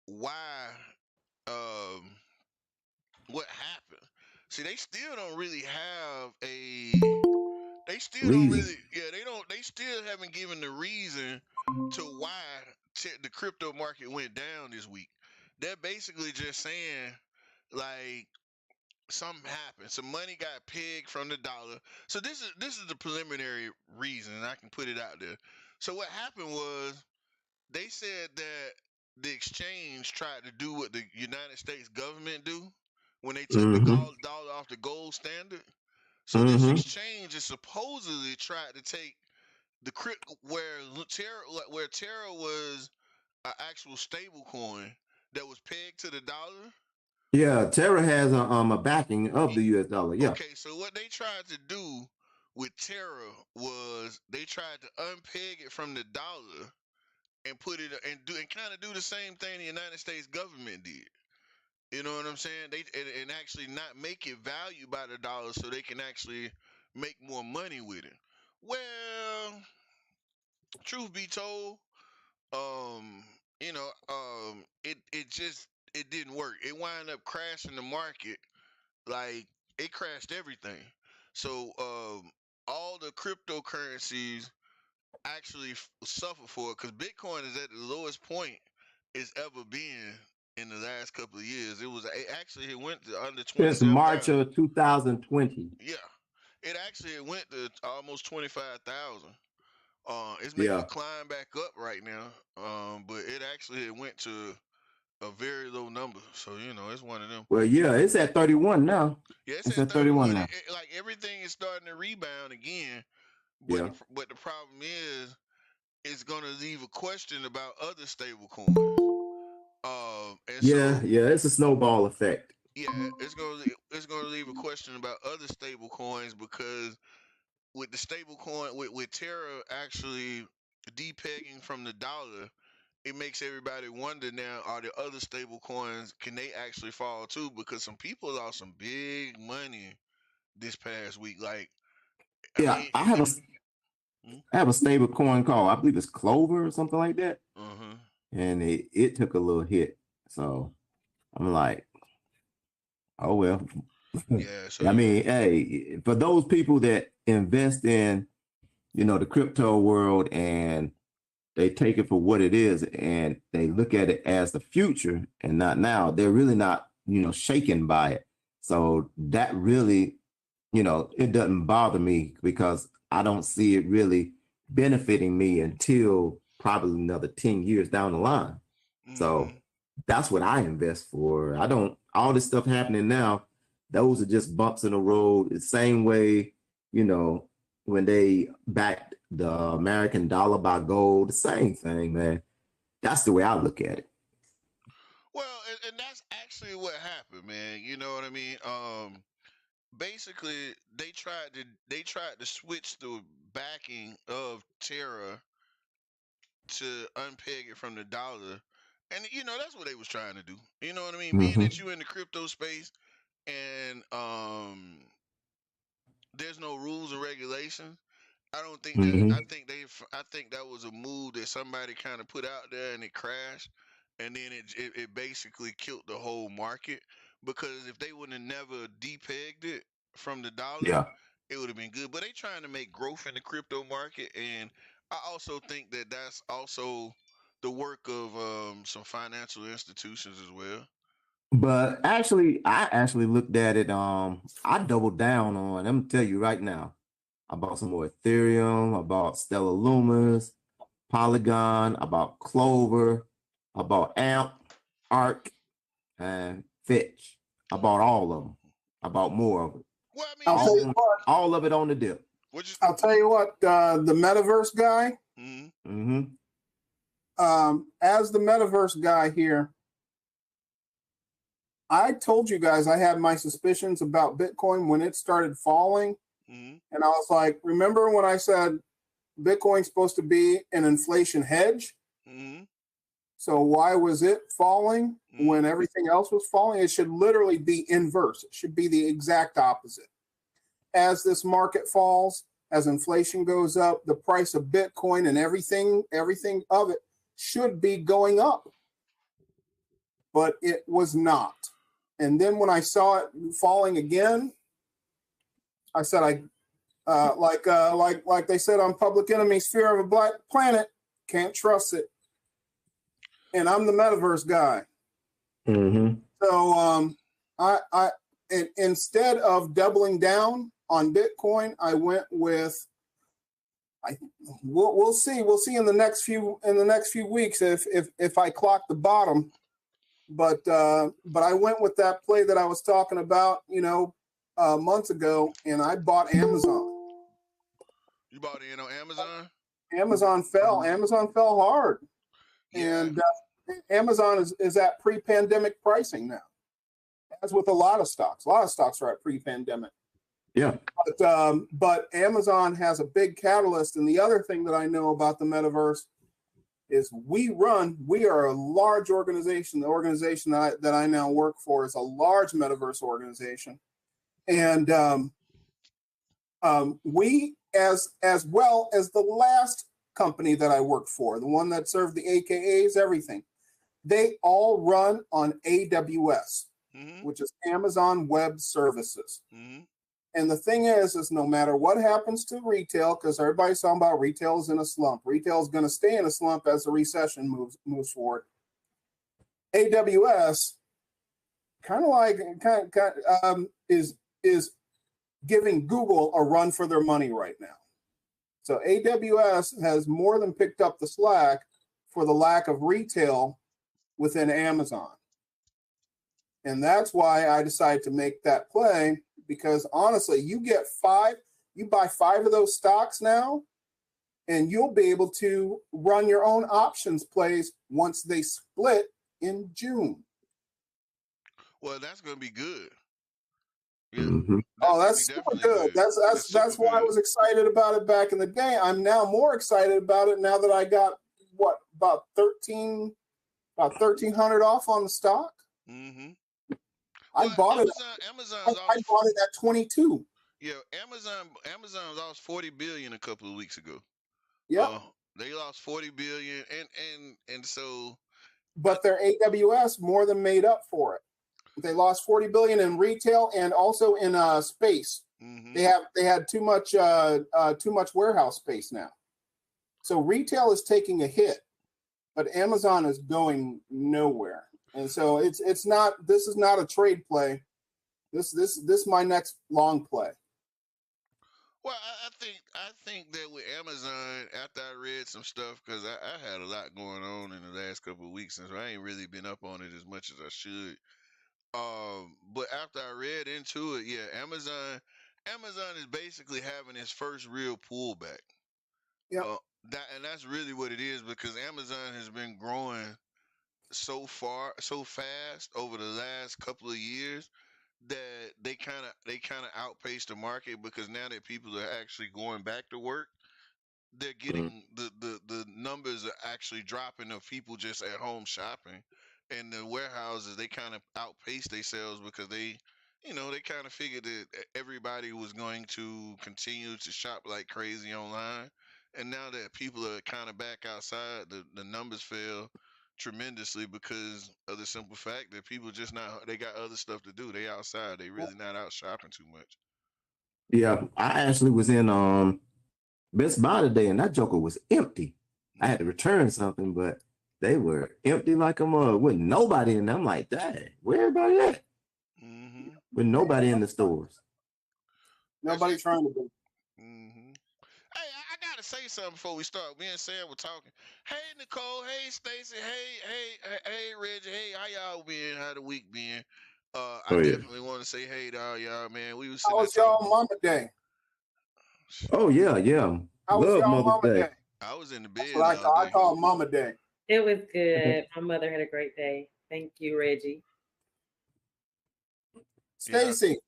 why um what happened. See, they still don't really have a they still don't Reason. really they still haven't given the reason to why the crypto market went down this week. They're basically just saying like something happened. Some money got pegged from the dollar. So this is the preliminary reason, and I can put it out there. So what happened was they said that the exchange tried to do what the United States government do when they took the Mm-hmm. dollar off the gold standard. So this Mm-hmm. exchange is supposedly tried to take the crypto where Terra was an actual stable coin that was pegged to the dollar. Yeah, Terra has a backing of Y- the US dollar. Yeah. Okay, so what they tried to do with Terra was they tried to unpeg it from the dollar and put it and kind of do the same thing the United States government did. You know what I'm saying? And actually not make it valued by the dollar so they can actually make more money with it. Well, truth be told, um, it didn't work. It wound up crashing the market. Like it crashed everything. So all the cryptocurrencies actually suffer for it because Bitcoin is at the lowest point it's ever been in the last couple of years. It actually it went to under Since March 27,000. of 2020. Yeah, it went to almost 25,000. It's making a Yeah. climb back up right now. But it went to a very low number. So it's one of them. Well, yeah, it's at 31 now. Yeah, it's It's at at 31 31. now. Like everything is starting to rebound again. But Yeah. the problem is it's going to leave a question about other stable coins. And Yeah, so yeah, it's a snowball effect. yeah, it's gonna leave a question about other stable coins because with the stable coin with Terra actually depegging from the dollar, it makes everybody wonder now: are the other stable coins can they actually fall too? Because some people lost some big money this past week. Like I Yeah, mean, I have a mm, I have a stable coin called, I believe it's Clover or something like that. uh-huh, And it took a little hit. So I'm like, oh well. yeah. So I mean, hey, for those people that invest in, the crypto world and they take it for what it is and they look at it as the future and not now, they're really not, shaken by it. So that really, it doesn't bother me because I don't see it really benefiting me until probably another 10 years down the line. So mm-hmm. that's what I invest for. I don't, all this stuff happening now, those are just bumps in the road. The same way, you know, when they backed the American dollar by gold, the same thing, man. That's the way I look at it. Well, and that's actually what happened, man. You know what I mean? Basically they tried to switch the backing of Terra to unpeg it from the dollar. And that's what they was trying to do. You know what I mean? Being that Mm-hmm. you in the crypto space and there's no rules and regulations. I don't think that Mm-hmm. I think that was a move that somebody kind of put out there and it crashed and then it basically killed the whole market because if they would have never depegged it from the dollar, Yeah. it would have been good. But they trying to make growth in the crypto market, and I also think that that's also the work of some financial institutions as well. But actually, I actually looked at it. I doubled down on, I'm gonna tell you right now. I bought some more Ethereum, I bought Stellar Lumis, Polygon, I bought Clover, I bought AMP, ARC, and Fetch. I bought all of them. I bought more of it. Well, I mean, I'll tell this you is what. All of it on the dip. what you. I'll tell you what. The metaverse guy. Mm-hmm, Mm-hmm. As the metaverse guy here, I told you guys I had my suspicions about Bitcoin when it started falling, mm-hmm, and I was like, remember when I said Bitcoin's supposed to be an inflation hedge? mm-hmm, So why was it falling when mm-hmm. everything else was falling? It should literally be inverse. It should be the exact opposite. As this market falls, as inflation goes up, the price of Bitcoin and everything of it should be going up. but it was not. And then when I saw it falling again, I said, like they said on Public Enemy's Fear of a Black Planet, can't trust it. And I'm the metaverse guy. Mm-hmm. So instead of doubling down on Bitcoin, I went with we'll see in the next few weeks if I clock the bottom. But I went with that play that I was talking about, months ago, and I bought Amazon. You bought in on Amazon? Amazon fell hard. Yeah. And Amazon is at pre-pandemic pricing now, as with a lot of stocks. A lot of stocks are at pre-pandemic. Yeah. But Amazon has a big catalyst. And the other thing that I know about the metaverse is we are a large organization. The organization that I now work for is a large metaverse organization. And we, as well as the last company that I worked for, the one that served the AKAs, everything, they all run on AWS, which is Amazon Web Services. Mm-hmm. And the thing is no matter what happens to retail, because everybody's talking about retail is in a slump. Retail is going to stay in a slump as the recession moves forward. AWS is giving Google a run for their money right now. So AWS has more than picked up the slack for the lack of retail within Amazon. And that's why I decided to make that play, because honestly, you buy 5 of those stocks now, and you'll be able to run your own options plays once they split in June. Well, that's going to be good. Yeah. Mm-hmm. That's super good. That's why I was excited about it back in the day. I'm now more excited about it now that I got about $1,300 off on the stock. Mm-hmm. I bought it. I bought it at 22. Yeah, Amazon lost $40 billion a couple of weeks ago. Yeah, they lost $40 billion, and so. But their AWS more than made up for it. They lost $40 billion in retail and also in space. Mm-hmm. They had too much warehouse space now. So retail is taking a hit, but Amazon is going nowhere. And so this is not a trade play. This is my next long play. Well, I think that with Amazon, after I read some stuff, because I had a lot going on in the last couple of weeks, and so I ain't really been up on it as much as I should. But after I read into it, yeah, Amazon is basically having its first real pullback. Yeah. And that's really what it is, because Amazon has been growing so fast over the last couple of years that they kind of outpace the market, because now that people are actually going back to work, they're getting the numbers are actually dropping of people just at home shopping, and the warehouses, they kind of outpace themselves because they kind of figured that everybody was going to continue to shop like crazy online, and now that people are kind of back outside, the numbers fell tremendously because of the simple fact that people they got other stuff to do. They outside. They really not out shopping too much. Yeah, I actually was in Best Buy today, and that joker was empty. I had to return something, but they were empty like a mug with nobody in there. I'm like, dang, where everybody at? Mm-hmm. With nobody in the stores. Nobody trying to do. Mm-hmm. Hey, I gotta say something before we start. Me and Sam were talking. Hey, Nicole. Hey, Stacy. Hey, Reggie. Hey, how y'all been? How the week been? I definitely want to say hey to all y'all, man. We was. How was y'all Mama Day? Oh yeah. How was y'all Mama Day? I was in the bed. I call Mama Day. It was good. My mother had a great day. Thank you, Reggie. Stacy.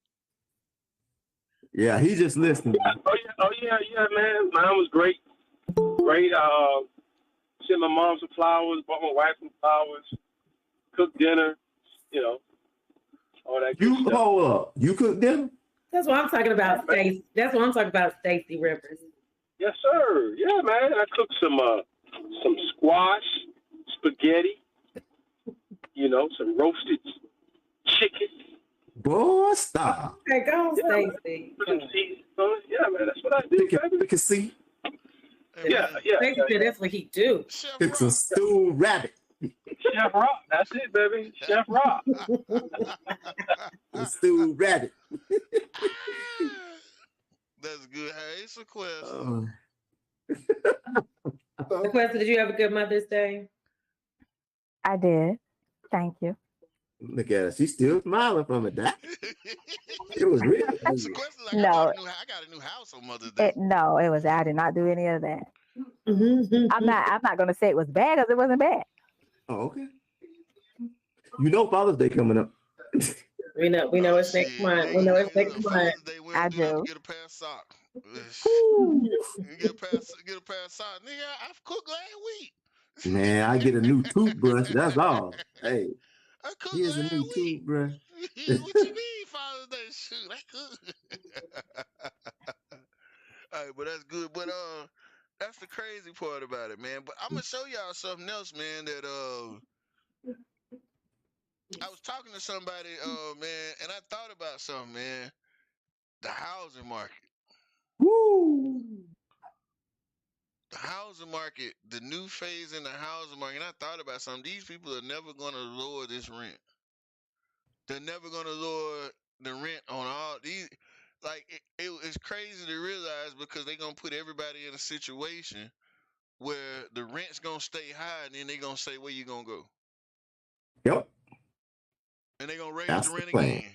Yeah, he just listening. Oh yeah, man. Mine was great. Great. Sent my mom some flowers, bought my wife some flowers, cooked dinner, all that good stuff. Hold up. You cooked dinner? That's what I'm talking about, Stacy. That's what I'm talking about, Stacy Rivers. Yes, sir. Yeah, man. I cooked some squash, spaghetti, some roasted chicken. Boy, stop. Okay, go on, Yeah, Stacy. put some seasoning on it. Yeah, man, that's what I do, baby. Pick a seat. Hey, Yeah, man, yeah, Stacy yeah, said yeah. that's what he do. Chef Pick some Rock. stewed rabbit. Chef Rock, that's it, baby. Chef Rock. The stewed rabbit. That's good. Hey, it's a question. Oh, So, Sequester, did you have a good Mother's Day? I did. Thank you. look at her. She's still smiling from it. It was real. Sequester, like, No. I got a new house on Mother's Day. No, it was. I did not do any of that. I'm not going to say it was bad because it wasn't bad. Oh, okay. You know Father's Day coming up. We know it's next Shit, month. We know it's next month. Father's Day, we I don't do nothing do. but get a pair of socks. Get a pair of socks. Nigga, I cooked last week. Man, I get a new toothbrush. That's all. Hey, I cooked here's a last new week. toothbrush. What you mean, Father's Day? Shoot, I cooked. All right, but that's good. But that's the crazy part about it, man. But I'm gonna show y'all something else, man. That I was talking to somebody, man, and I thought about something, man. The housing market. Woo! The housing market, the new phase in the housing market. And I thought about something. These people are never gonna lower this rent. They're never gonna lower the rent on all these. Like it's crazy to realize because they're gonna put everybody in a situation where the rent's gonna stay high, and then they're gonna say, "Where you gonna go?" Yep. And they're gonna raise That's the the rent plan. again.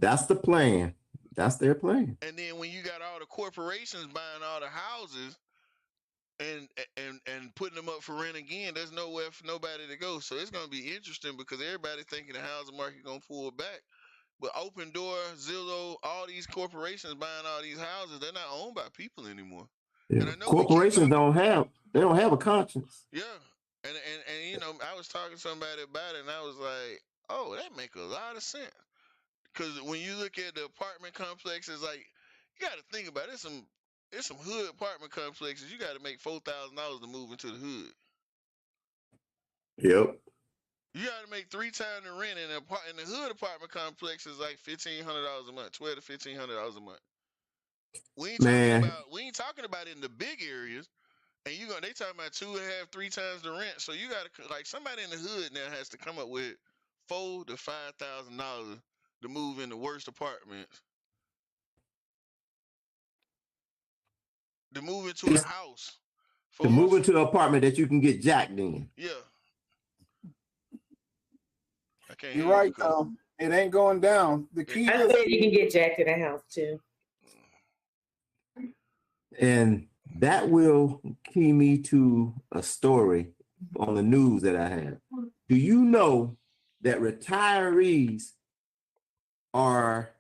That's the plan. That's their plan. And then when you got all the corporations buying all the houses and putting them up for rent again, there's nowhere for nobody to go. So it's gonna be interesting because everybody thinking the housing market gonna pull back. But Open Door, Zillow, all these corporations buying all these houses, they're not owned by people anymore. Yeah. And I know we keep Corporations talking. they don't have a conscience. Yeah. And you know, I was talking to somebody about it and I was like, oh, that make a lot of sense. Because when you look at the apartment complexes, like you got to think about it. There's some hood apartment complexes. You got to make $4,000 to move into the hood. Yep. You got to make 3 times the rent in the hood apartment complex is like $1,500 a month, $1,200 to $1,500 a month. We ain't talking about it in the big areas, and they talking about 2.5, 3 times the rent. So you got to like somebody in the hood now has to come up with $4,000 to $5,000 to move in the worst apartments. To move into a house. To move into an apartment that you can get jacked in. Yeah. I can't you're hear right, you, Cole. though. It ain't going down. The key I is said you can get jacked in a house too. And that will key me to a story on the news that I have. Do you know that retirees are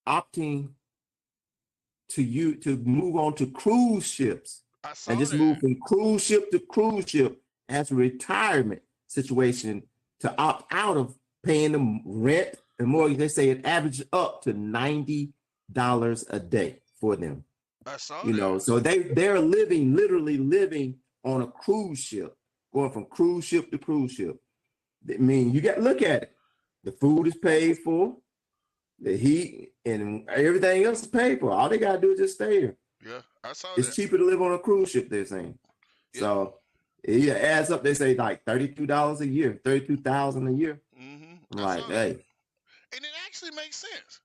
opting to move on to cruise ships I saw and just that. move from cruise ship to cruise ship as a retirement situation to opt out of paying them rent and mortgage? They say it averages up to $90 a day for them. I saw You that. know, so they're literally living on a cruise ship, going from cruise ship to cruise ship. I mean, you got to look at it. The food is paid for, the heat and everything else is paid for. All they got to do is just stay here. Yeah, I saw It's that. cheaper to live on a cruise ship, they're saying. Yeah. So it adds up. They say like $32 a year, $32,000 a year. Mm-hmm. Like, hey, and it actually makes sense.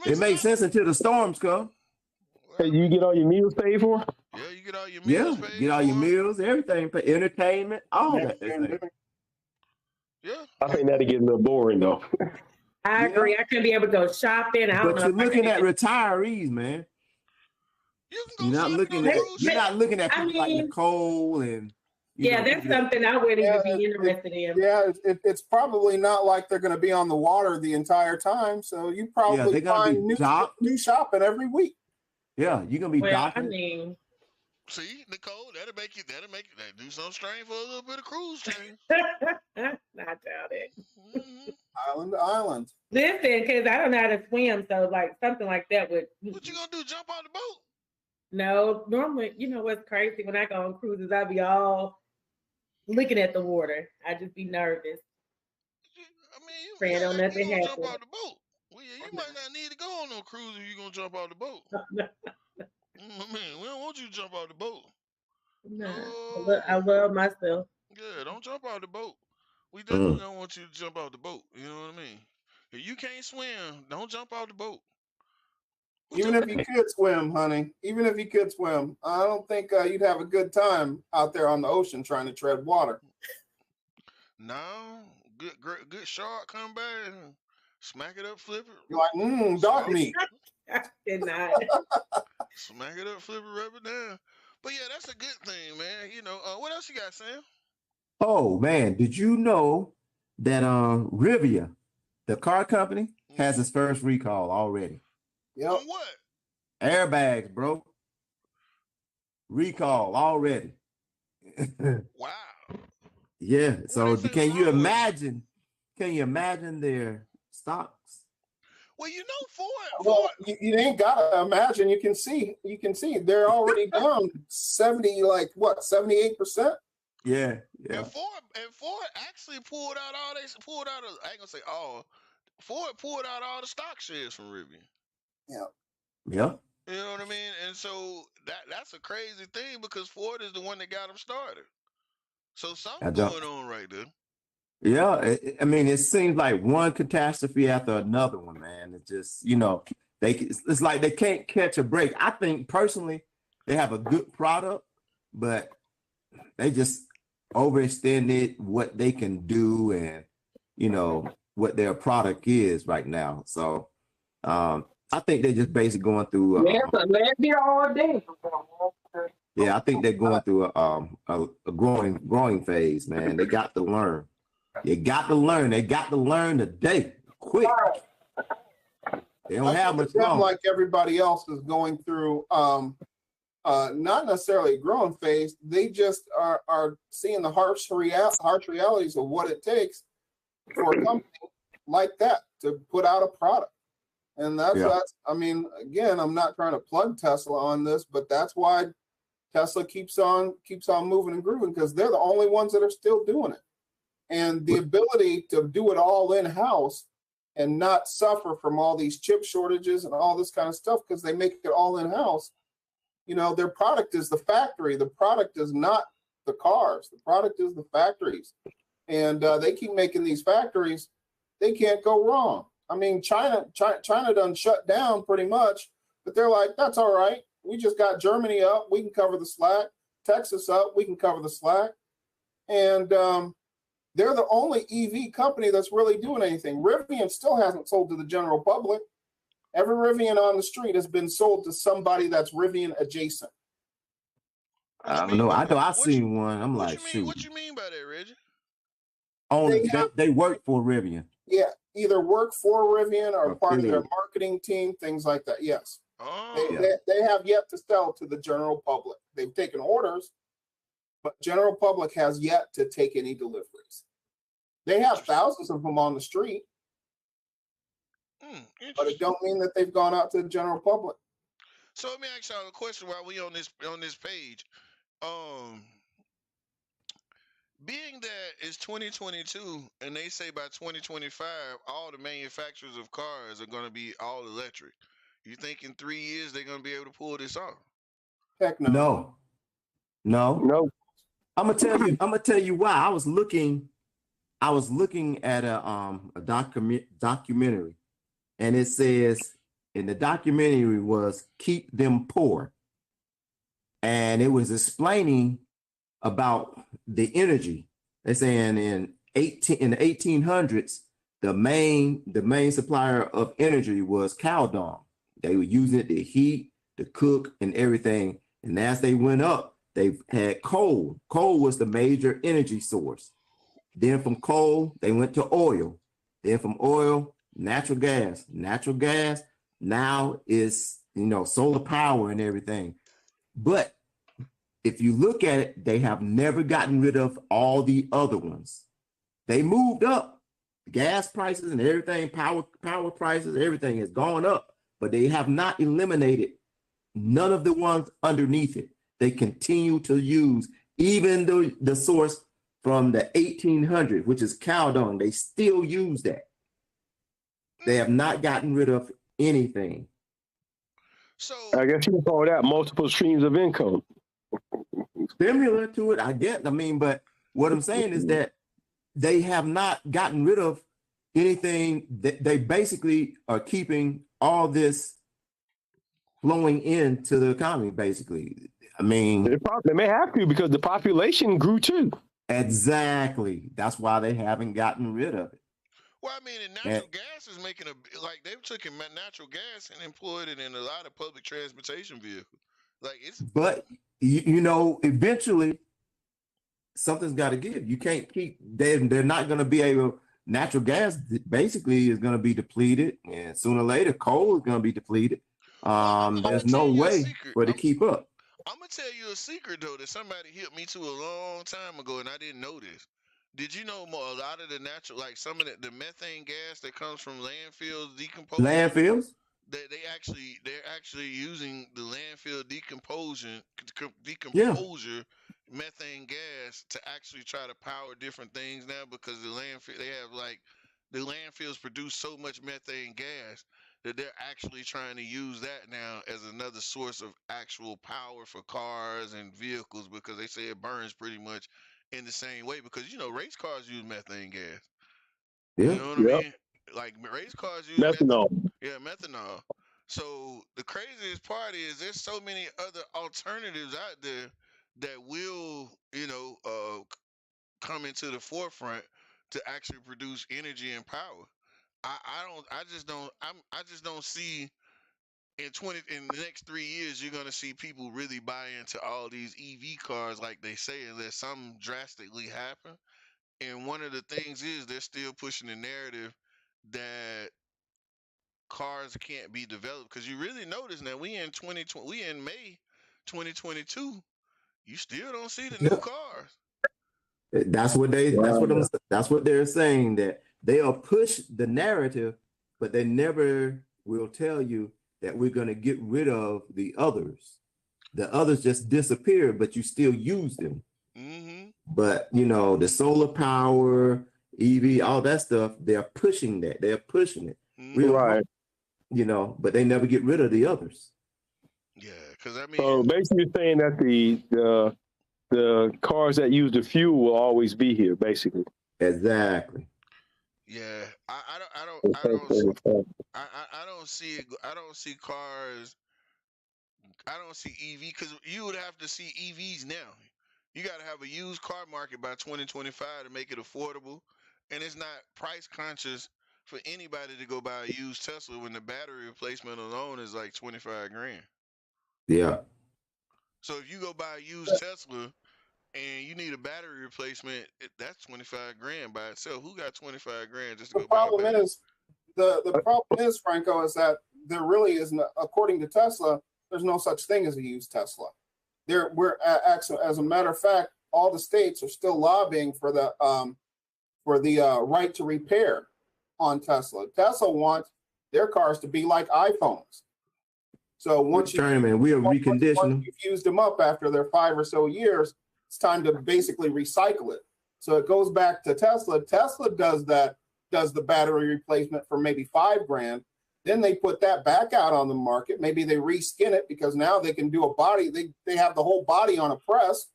it makes sense until the storms come. Hey, you get all your meals paid for? Yeah, you get all your Yeah, meals paid get all your for. meals, everything, entertainment, all that. They say. Yeah. I think that'll get a little boring though. I agree. I couldn't be able to go shopping. I don't But know. you're looking at retirees, man. You can You're go not shopping looking on a at cruise you're ship. not looking at I people like mean, Nicole and yeah, that's something I wouldn't Yeah, even be interested in. Yeah, it's probably not like they're going to be on the water the entire time. So you probably they're gonna find be docked. new shopping every week. Yeah, you're gonna be Well, I docking. mean, See, Nicole, that'll make it do something strange for a little bit of cruise change. I doubt it. Mm-hmm. Island to island. Listen, because I don't know how to swim, so like something like that would. What you gonna do? Jump on the boat? No, normally, you know what's crazy? When I go on cruises, I be all looking at the water. I just be nervous. I mean, you Praying on gonna nothing jump happen. out the boat. Well, yeah, you might not need to go on no cruise if you're gonna jump out the boat. I mean, we don't want you to jump out the boat. Nah, No. I love myself. Yeah, don't jump out the boat. We definitely don't want you to jump out the boat. You know what I mean? If you can't swim, don't jump out the boat. Even if you could swim, honey, even if you could swim, I don't think you'd have a good time out there on the ocean trying to tread water. No, good shark come back and smack it up, flip it. You're like, dog meat. Cannot. Smack it up, flip it, rub it down. But yeah, that's a good thing, man. You know, what else you got, Sam? Oh man, did you know that Rivian, the car company, has its first recall already? Yep. On what? Airbags, bro. Recall already. Wow. Yeah. So they say can you wrong with it? imagine? Can you imagine their stocks? Well, you know, Ford. Well, you ain't gotta imagine. You can see. They're already down 78%. Yeah. And Ford actually pulled out all they pulled out. I ain't gonna say all. Ford pulled out all the stock shares from Rivian. Yeah. Yep. You know what I mean? And so that's a crazy thing because Ford is the one that got them started. So something going on right there. Yeah, I mean, it seems like one catastrophe after another one, man. It just, it's like they can't catch a break. I think personally, they have a good product, but they just overextended what they can do and, what their product is right now. So, I think they're just basically going through. Yeah, I think they're going through a growing phase, man. They got to learn. You got to learn. They got to learn today, quick. They don't have much longer. Like everybody else is going through, not necessarily a growing phase. They just are seeing the harsh realities of what it takes for a company like that to put out a product. And that's I mean, again, I'm not trying to plug Tesla on this, but that's why Tesla keeps on moving and grooving, because they're the only ones that are still doing it. And the ability to do it all in-house and not suffer from all these chip shortages and all this kind of stuff, because they make it all in-house. Their product is the factory. The product is not the cars. The product is the factories. And they keep making these factories. They can't go wrong. I mean, China done shut down pretty much, but they're like, that's all right. We just got Germany up. We can cover the slack. Texas up. We can cover the slack. And they're the only EV company that's really doing anything. Rivian still hasn't sold to the general public. Every Rivian on the street has been sold to somebody that's Rivian adjacent. I don't know. I've seen one. I'm like, shoot. What you mean by that, Reggie? They work for Rivian. Yeah, either work for Rivian or part of their marketing team, things like that. Yes. Oh. They have yet to sell to the general public. They've taken orders, but general public has yet to take any deliveries. They have thousands of them on the street, but it don't mean that they've gone out to the general public. So let me ask y'all a question while we on this page. Being that it's 2022 and they say by 2025 all the manufacturers of cars are going to be all electric, you think in 3 years they're going to be able to pull this off? Heck no. No. I'm gonna tell you why. I was looking at a documentary, and it says in the documentary was Keep Them Poor, and it was explaining about the energy. They're saying in the 1800s, the main supplier of energy was cow dung. They were using it to heat, to cook, and everything. And as they went up, they had coal. Coal was the major energy source. Then from coal, they went to oil. Then from oil, natural gas. Natural gas now is, solar power and everything. But if you look at it, they have never gotten rid of all the other ones. They moved up. Gas prices and everything, power prices, everything has gone up, but they have not eliminated none of the ones underneath it. They continue to use even the source from the 1800s, which is cow dung. They still use that. They have not gotten rid of anything. So I guess you can call that multiple streams of income. Similar to it, I guess. I mean, but what I'm saying is that they have not gotten rid of anything. They basically are keeping all this flowing into the economy, basically. I mean, They may have to because the population grew too. exactly. That's why they haven't gotten rid of it. well, I mean, and natural gas is making like they've taken natural gas and employed it in a lot of public transportation vehicles. Like it's But you know, eventually something's got to give. You can't keep. They're not going to be able. Natural gas basically is going to be depleted, and sooner or later, coal is going to be depleted. There's no way for it to keep up. I'm gonna tell you a secret though that somebody hit me to a long time ago, and I didn't know this. Did you know more? A lot of the natural, like some of the methane gas that comes from landfills decomposing. Landfills? They're actually using the landfill decomposure methane gas to actually try to power different things now because the landfills produce so much methane gas that they're actually trying to use that now as another source of actual power for cars and vehicles because they say it burns pretty much in the same way because race cars use methane gas. Yeah. You know what I mean? Like race cars use Methanol. methanol. So the craziest part is there's so many other alternatives out there that will, come into the forefront to actually produce energy and power. I just don't see in the next 3 years you're gonna see people really buy into all these EV cars like they say unless something drastically happen. And one of the things is they're still pushing the narrative that cars can't be developed because you really notice now we in May 2022. You still don't see the new cars. That's what they're saying, that they'll push the narrative, but they never will tell you that we're going to get rid of the others. The others just disappear, but you still use them. Mm-hmm. But the solar power, EV, all that stuff, they're pushing that. They're pushing it. Mm-hmm. Right. But they never get rid of the others. Yeah, because I mean, so basically, you're saying that the cars that use the fuel will always be here, basically. Exactly. Yeah, I don't see it. I don't see cars. I don't see EV because you would have to see EVs now. You got to have a used car market by 2025 to make it affordable, and it's not price conscious for anybody to go buy a used Tesla when the battery replacement alone is like $25 grand. Yeah. So if you go buy a used Tesla and you need a battery replacement, that's $25 grand by itself. Who got $25 grand just to go buy a battery? The problem is, Franco, is that there really isn't, according to Tesla, there's no such thing as a used Tesla. As a matter of fact, all the states are still lobbying for the right to repair on Tesla. Tesla wants their cars to be like iPhones. So once you've used them up after their 5 or so years, it's time to basically recycle it. So it goes back to Tesla. Tesla does the battery replacement for maybe $5 grand. Then they put that back out on the market. Maybe they reskin it because now they can do a body. They have the whole body on a press.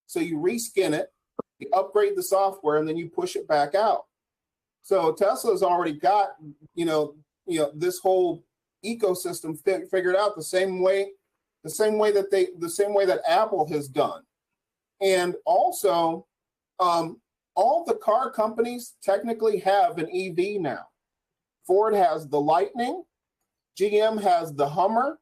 So you reskin it, you upgrade the software, and then you push it back out. So Tesla's already got, this whole ecosystem figured out the same way that Apple has done. And also, all the car companies technically have an EV now. Ford has the Lightning, GM has the Hummer.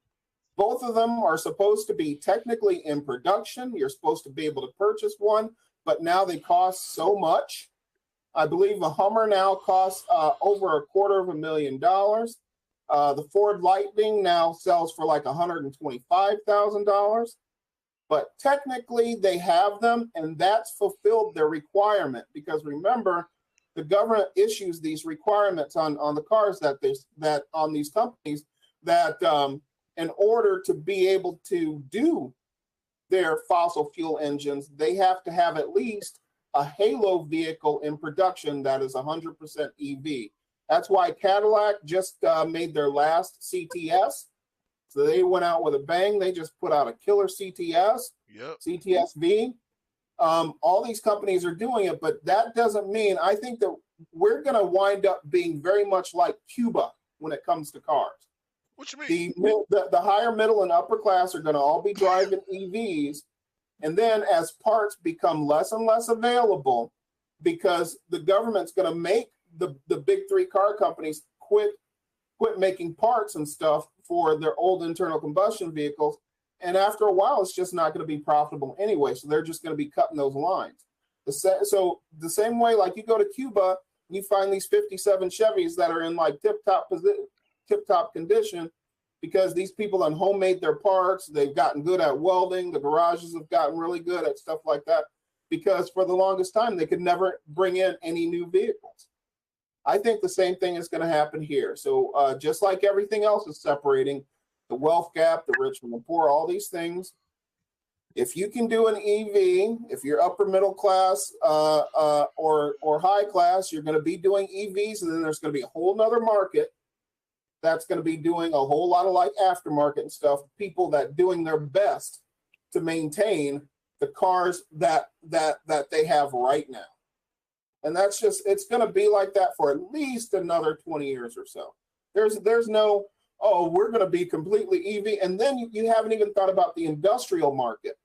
Both of them are supposed to be technically in production. You're supposed to be able to purchase one, but now they cost so much. I believe the Hummer now costs over $250,000. The Ford Lightning now sells for like $125,000. But technically they have them, and that's fulfilled their requirement because remember, the government issues these requirements on the cars that on these companies that in order to be able to do their fossil fuel engines, they have to have at least a halo vehicle in production that is 100% EV. That's why Cadillac just made their last CTS. So they went out with a bang. They just put out a killer CTS, CTS-V. All these companies are doing it, but that doesn't mean, I think that we're going to wind up being very much like Cuba when it comes to cars. What you mean? The higher middle and upper class are going to all be driving EVs. And then as parts become less and less available, because the government's going to make the big three car companies quit making parts and stuff for their old internal combustion vehicles. And after a while, it's just not going to be profitable anyway. So they're just going to be cutting those lines. So the same way, like you go to Cuba, and you find these 57 Chevys that are in like tip-top condition, because these people have homemade their parts. They've gotten good at welding. The garages have gotten really good at stuff like that, because for the longest time, they could never bring in any new vehicles. I think the same thing is going to happen here. So just like everything else is separating, the wealth gap, the rich from the poor, all these things, if you can do an EV, if you're upper middle class or high class, you're going to be doing EVs, and then there's going to be a whole nother market that's going to be doing a whole lot of like aftermarket and stuff, people that doing their best to maintain the cars that they have right now. And that's just, it's going to be like that for at least another 20 years or so. There's no, oh, we're going to be completely EV. And then you haven't even thought about the industrial market,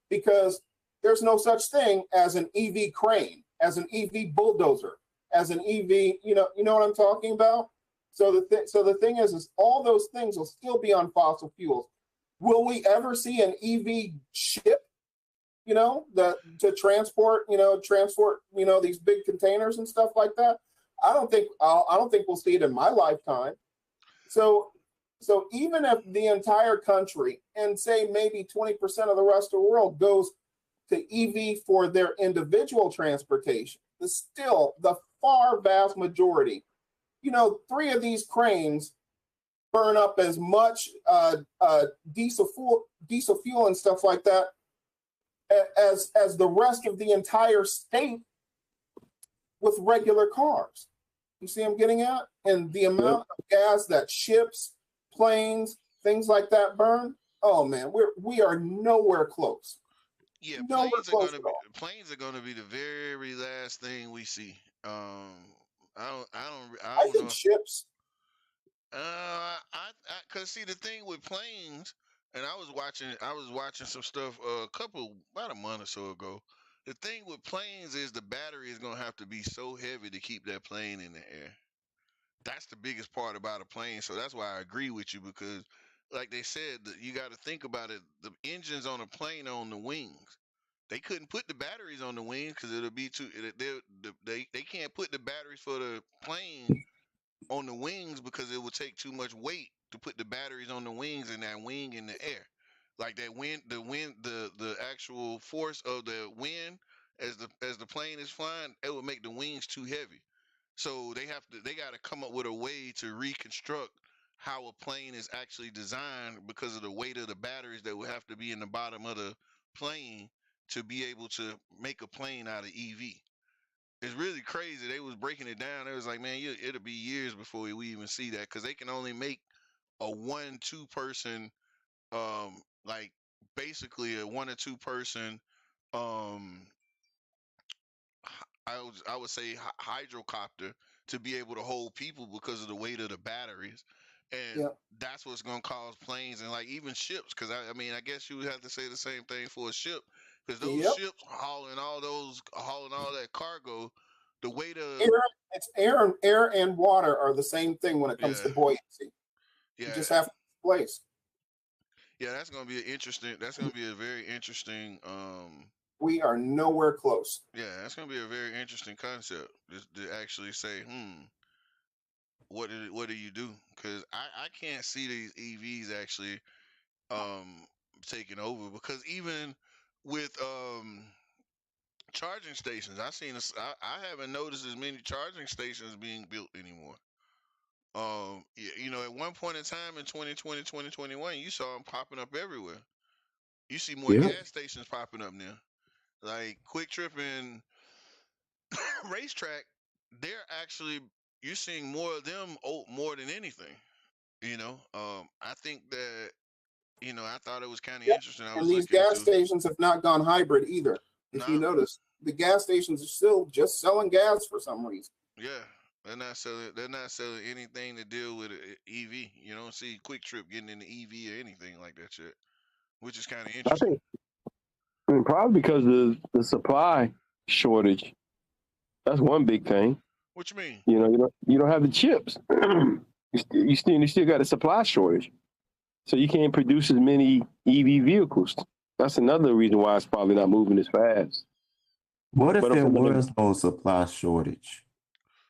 because there's no such thing as an EV crane, as an EV bulldozer, as an EV, you know what I'm talking about? So the thing is all those things will still be on fossil fuels. Will we ever see an EV ship, to transport these big containers and stuff like that? I don't think we'll see it in my lifetime. So even if the entire country, and say maybe 20% of the rest of the world, goes to EV for their individual transportation, still the far vast majority, 3 of these cranes burn up as much diesel fuel and stuff like that as the rest of the entire state with regular cars. You see I'm getting at? And the amount of gas that ships, planes, things like that burn, oh man, we are nowhere close. Yeah, nowhere close planes are gonna be the very last thing we see. I think know. ships. Cause see, the thing with planes, and I was watching some stuff about a month or so ago. The thing with planes is the battery is gonna have to be so heavy to keep that plane in the air. That's the biggest part about a plane. So that's why I agree with you, because, like they said, you got to think about it. The engines on a plane are on the wings. They couldn't put the batteries on the wings because it'll be too. They can't put the batteries for the plane on the wings because it would take too much weight to put the batteries on the wings and that wing in the air. Like that wind, the actual force of the wind as the plane is flying, it would make the wings too heavy. So they got to come up with a way to reconstruct how a plane is actually designed because of the weight of the batteries that would have to be in the bottom of the plane to be able to make a plane out of EV. It's really crazy. They was breaking it down. It was like, man, it'll be years before we even see that, because they can only make a 1-2 person, like basically a 1 or 2 person, I would say hydrocopter, to be able to hold people because of the weight of the batteries. And that's what's going to cause planes and like even ships. Because I guess you would have to say the same thing for a ship, because those ships hauling all that cargo, the weight of air and water are the same thing when it comes to buoyancy. You just have to place. Yeah, that's going to be a very interesting. We are nowhere close. Yeah, that's going to be a very interesting concept to actually say, what do you do? Because I can't see these EVs actually taking over, because even with charging stations, I haven't noticed as many charging stations being built anymore. At one point in time in 2020, 2021, you saw them popping up everywhere. You see more gas stations popping up now. Like Quick Trip and racetrack, they're actually you're seeing more of them more than anything. I think that I thought it was kind of Yeah. interesting. I And was these looking gas into stations have not gone hybrid either. If you no, notice, the gas stations are still just selling gas for some reason. yeah, they're not selling. They're not selling anything to deal with EV. You don't see Quick Trip getting into EV or anything like that shit, which is kind of I interesting. think probably because of the supply shortage. That's one big thing. What you mean? You don't have the chips. you still got a supply shortage, so you can't produce as many EV vehicles. That's another reason why it's probably not moving as fast. What if But there from the- was no supply shortage?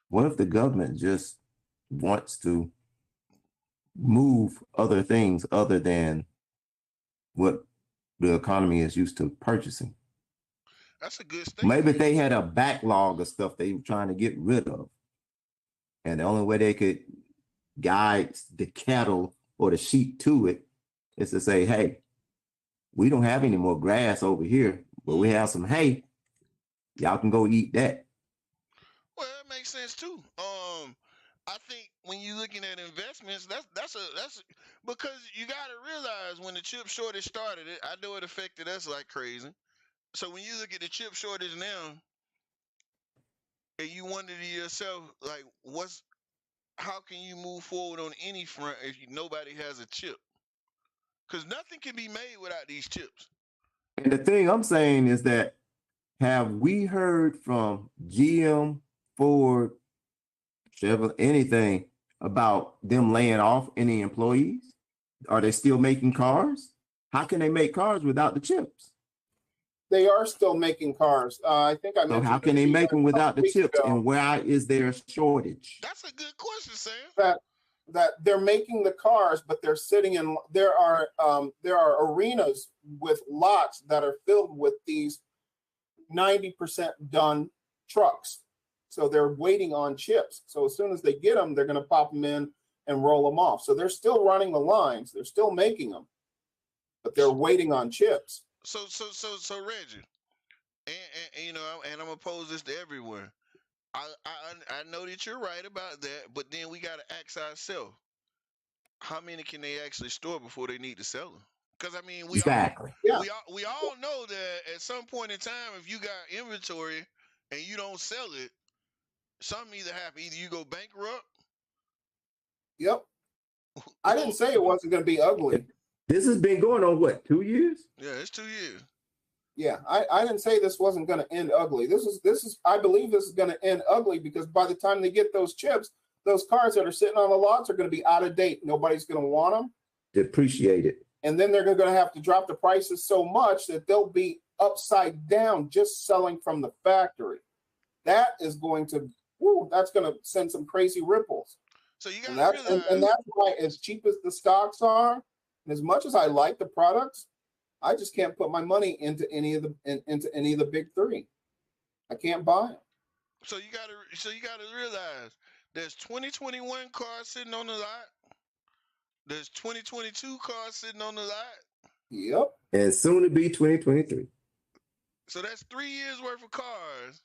What if the government just wants to move other things other than what the economy is used to purchasing? That's a good statement. Maybe if they had a backlog of stuff they were trying to get rid of, and the only way they could guide the cattle or the sheep to it is to say, hey, we don't have any more grass over here, but we have some hay. Y'all can go eat that. Well, that makes sense too. I think when you're looking at investments, that's because you got to realize when the chip shortage started, I know it affected us like crazy. So when you look at the chip shortage now, and you wonder to yourself, like, how can you move forward on any front if nobody has a chip? Because nothing can be made without these chips. And the thing I'm saying is that have we heard from GM, Ford, Chevrolet, anything about them laying off any employees? Are they still making cars? How can they make cars without the chips? They are still making cars. I think I So mentioned. how can they make them without the chips? Ago. And why is there a shortage? That's a good question, Sam. That they're making the cars, but they're sitting in. There are arenas with lots that are filled with these 90% done trucks. So they're waiting on chips. So as soon as they get them, they're going to pop them in and roll them off. So they're still running the lines. They're still making them, but they're waiting on chips. So Reggie, and I'm gonna pose this to everyone. I know that you're right about that, but then we gotta ask ourselves, how many can they actually store before they need to sell them? Because I mean, we all know that at some point in time, if you got inventory and you don't sell it, something either happen. Either you go bankrupt. Yep. I didn't say it wasn't going to be ugly. This has been going on, what, 2 years? Yeah, it's 2 years. Yeah, I didn't say this wasn't going to end ugly. This is I believe this is going to end ugly because by the time they get those chips, those cars that are sitting on the lots are going to be out of date. Nobody's going to want them. Depreciated. And then they're going to have to drop the prices so much that they'll be upside down just selling from the factory. That is going to, that's going to send some crazy ripples. So you got to realize, and that's why, as cheap as the stocks are, and as much as I like the products, I just can't put my money into any of the big three. I can't buy them. So you got to realize there's 2021 cars sitting on the lot. There's 2022 cars sitting on the lot. Yep. And soon to be 2023. So that's 3 years worth of cars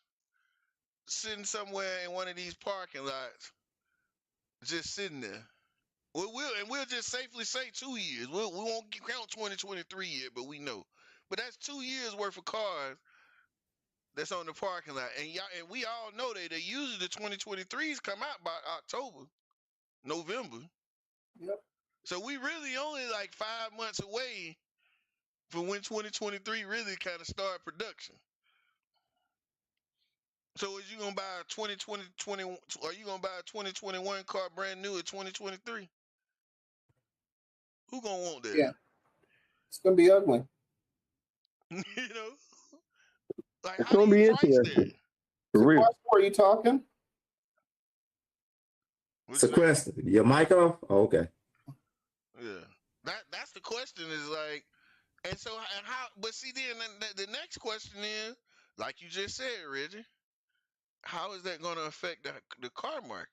sitting somewhere in one of these parking lots, just sitting there. We'll just safely say 2 years. We won't count 2023 yet, but we know. But that's 2 years worth of cars that's on the parking lot, and we all know that they usually the 2023s come out by October, November. Yep. So we really only like 5 months away from when 2023 really kind of start production. So is you gonna buy a 2020? Are you gonna buy a 2021 car brand new in 2023? Who gonna want that? Yeah, it's gonna be ugly. Like it's how gonna do be you price interesting. that? For real. What are you talking? Sequester. Your mic off? Oh, okay. Yeah, that's the question. Is like, and so and how? But see, then the next question is, like you just said, Reggie, how is that going to affect the car market?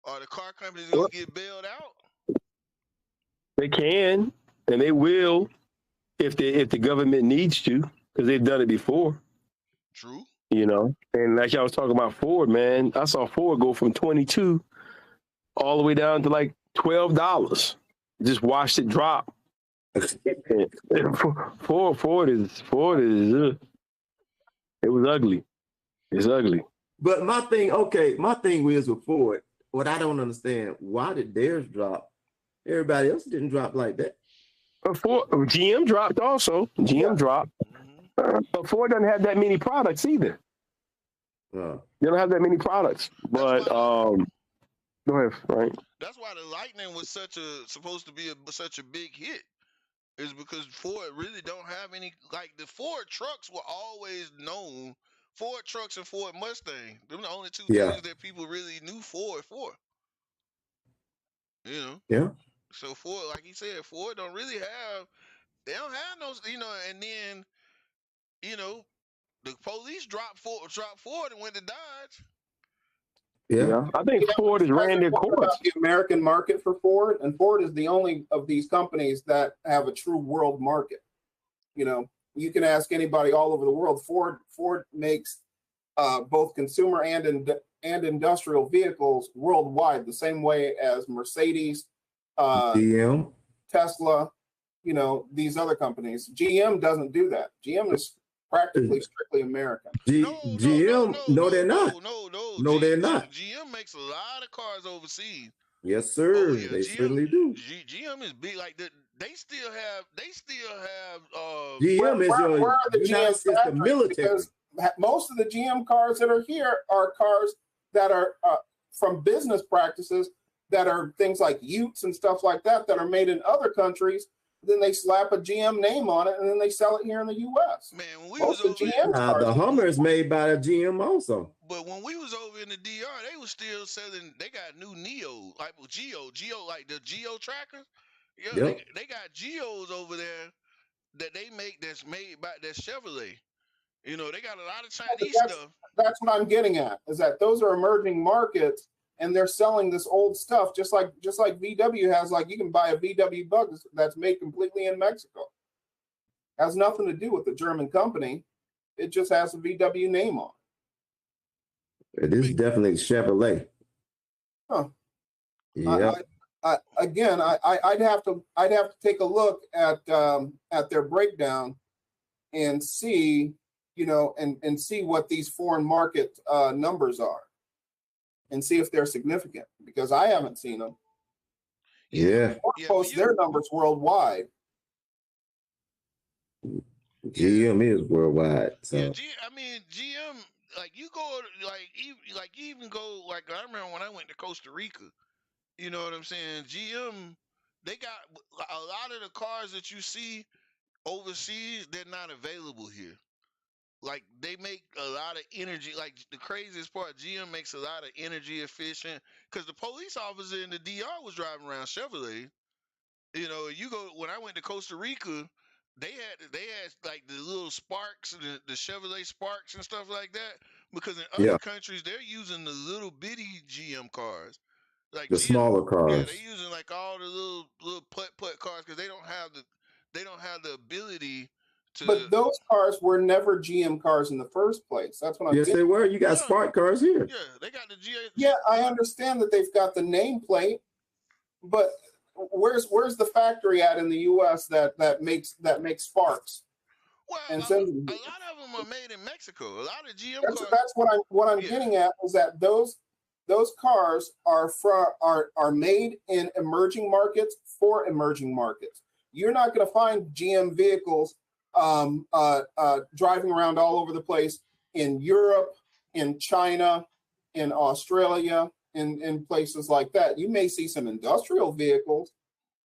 Are the car companies going to get bailed out? They can, and they will, if the government needs to, because they've done it before. True. You know, and like y'all was talking about Ford, man, I saw Ford go from 22 all the way down to like $12. Just watched it drop. Ford is it was ugly. It's ugly. But my thing is with Ford, what I don't understand, why did theirs drop? Everybody else didn't drop like that. GM dropped also. GM dropped. But Ford doesn't have that many products either. They don't have that many products. But go ahead, right? That's why the Lightning was supposed to be such a big hit. Is because Ford really don't have any, like the Ford trucks were always known. Ford trucks and Ford Mustang. Them the only two things that people really knew Ford for. You know? Yeah. So Ford, like he said, Ford don't really have, they don't have no, you know, and then, you know, the police dropped Ford and went to Dodge. Yeah. I think Ford has ran their course. The American market for Ford, and Ford is the only of these companies that have a true world market. You know, you can ask anybody all over the world. Ford makes both consumer and industrial vehicles worldwide, the same way as Mercedes, GM, Tesla, you know, these other companies. GM doesn't do that. GM is practically strictly American. GM, no, they're not. No, they're not. GM makes a lot of cars overseas. Yes, sir. Oh, yeah, they certainly do. GM is big. Like they still have. GM where are the GM the military? Because most of the GM cars that are here are cars that are from business practices that are things like Utes and stuff like that are made in other countries. Then they slap a GM name on it, and then they sell it here in the U.S. Man, when we was over the Hummer is made by a GM also. But when we was over in the DR, they was still selling. They got new Neo, like Geo, like the Geo trackers. Yeah, yep. they got Geos over there that they make that's made by that Chevrolet. You know, they got a lot of Chinese stuff. That's what I'm getting at. Is that those are emerging markets. And they're selling this old stuff, just like VW has. Like you can buy a VW Bug that's made completely in Mexico. Has nothing to do with the German company. It just has a VW name on it. It is definitely Chevrolet. Huh. Yeah. I'd have to take a look at their breakdown and see, you know, and see what these foreign market numbers are. And see if they're significant, because I haven't seen them. Yeah. Post their numbers worldwide. GM is worldwide. So. Yeah, GM, like you go, like you even go, like I remember when I went to Costa Rica. You know what I'm saying? GM, they got a lot of the cars that you see overseas. They're not available here. Like they make a lot of energy. Like the craziest part, GM makes a lot of energy efficient. Because the police officer in the DR was driving around Chevrolet. You know, you go when I went to Costa Rica, they had like the little Sparks, the Chevrolet Sparks and stuff like that. Because in other countries, they're using the little bitty GM cars, like the smaller cars. Yeah, they're using like all the little putt cars because they don't have the ability. But those cars were never GM cars in the first place. That's what I'm Yes, they were. You got Spark cars here. Yeah, they got the GM. Yeah, I understand that they've got the nameplate, but where's the factory at in the U.S. that makes Sparks? Well, a lot of them are made in Mexico. A lot of GM cars. That's what I'm getting at is that those cars are made in emerging markets for emerging markets. You're not going to find GM vehicles driving around all over the place in Europe, in China, in Australia, in places like that. You may see some industrial vehicles,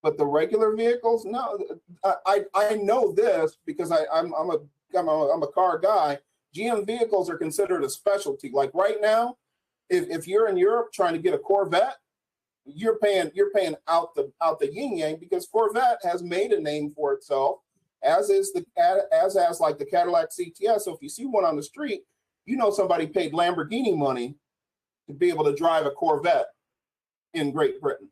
but the regular vehicles, no. I know this because I'm a car guy. GM vehicles are considered a specialty. Like right now, if you're in Europe trying to get a Corvette, you're paying out the yin yang, because Corvette has made a name for itself. As like the Cadillac CTS. So if you see one on the street, you know somebody paid Lamborghini money to be able to drive a Corvette in Great Britain.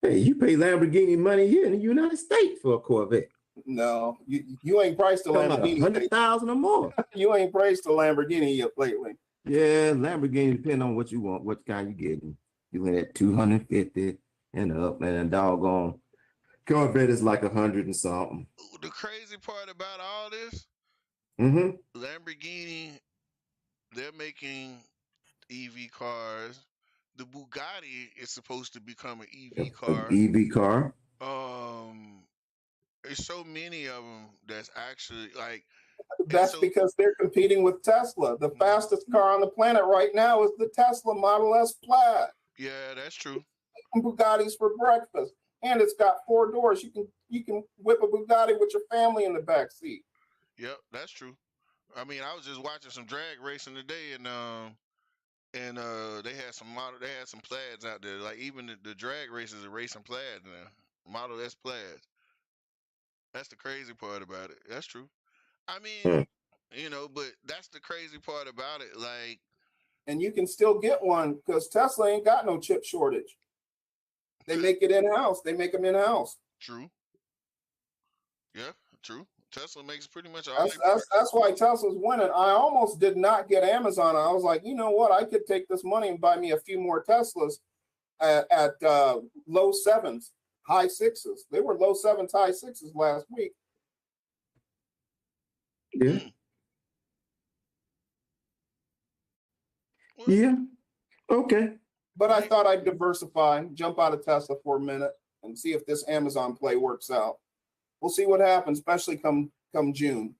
Hey, you pay Lamborghini money here in the United States for a Corvette. No, you ain't priced a Lamborghini. 100,000 or more. You ain't priced a Lamborghini yet lately. Yeah, Lamborghini, depending on what you want, what kind you getting. You went at 250 and up, and a doggone Corvette is like 100 and something. The crazy part about all this, Lamborghini, they're making EV cars. The Bugatti is supposed to become an EV car. EV car. There's so many of them that's actually like. That's because they're competing with Tesla. The fastest car on the planet right now is the Tesla Model S Plaid. Yeah, that's true. Bugattis for breakfast, and it's got 4 doors. You can whip a Bugatti with your family in the back seat. Yep, that's true. I mean, I was just watching some drag racing today, and they had some plaids out there. Like even the drag races are racing plaids now. Model S plaids. That's the crazy part about it. That's true. I mean, but that's the crazy part about it. Like, and you can still get one because Tesla ain't got no chip shortage. They make it in house. They make them in house. True. Yeah, true. Tesla makes pretty much all. That's why Tesla's winning. I almost did not get Amazon. I was like, you know what? I could take this money and buy me a few more Teslas at low 7s, high 6s. They were low 7s, high 6s last week. Yeah. Yeah. Okay. But I thought I'd diversify, jump out of Tesla for a minute, and see if this Amazon play works out. We'll see what happens, especially come June.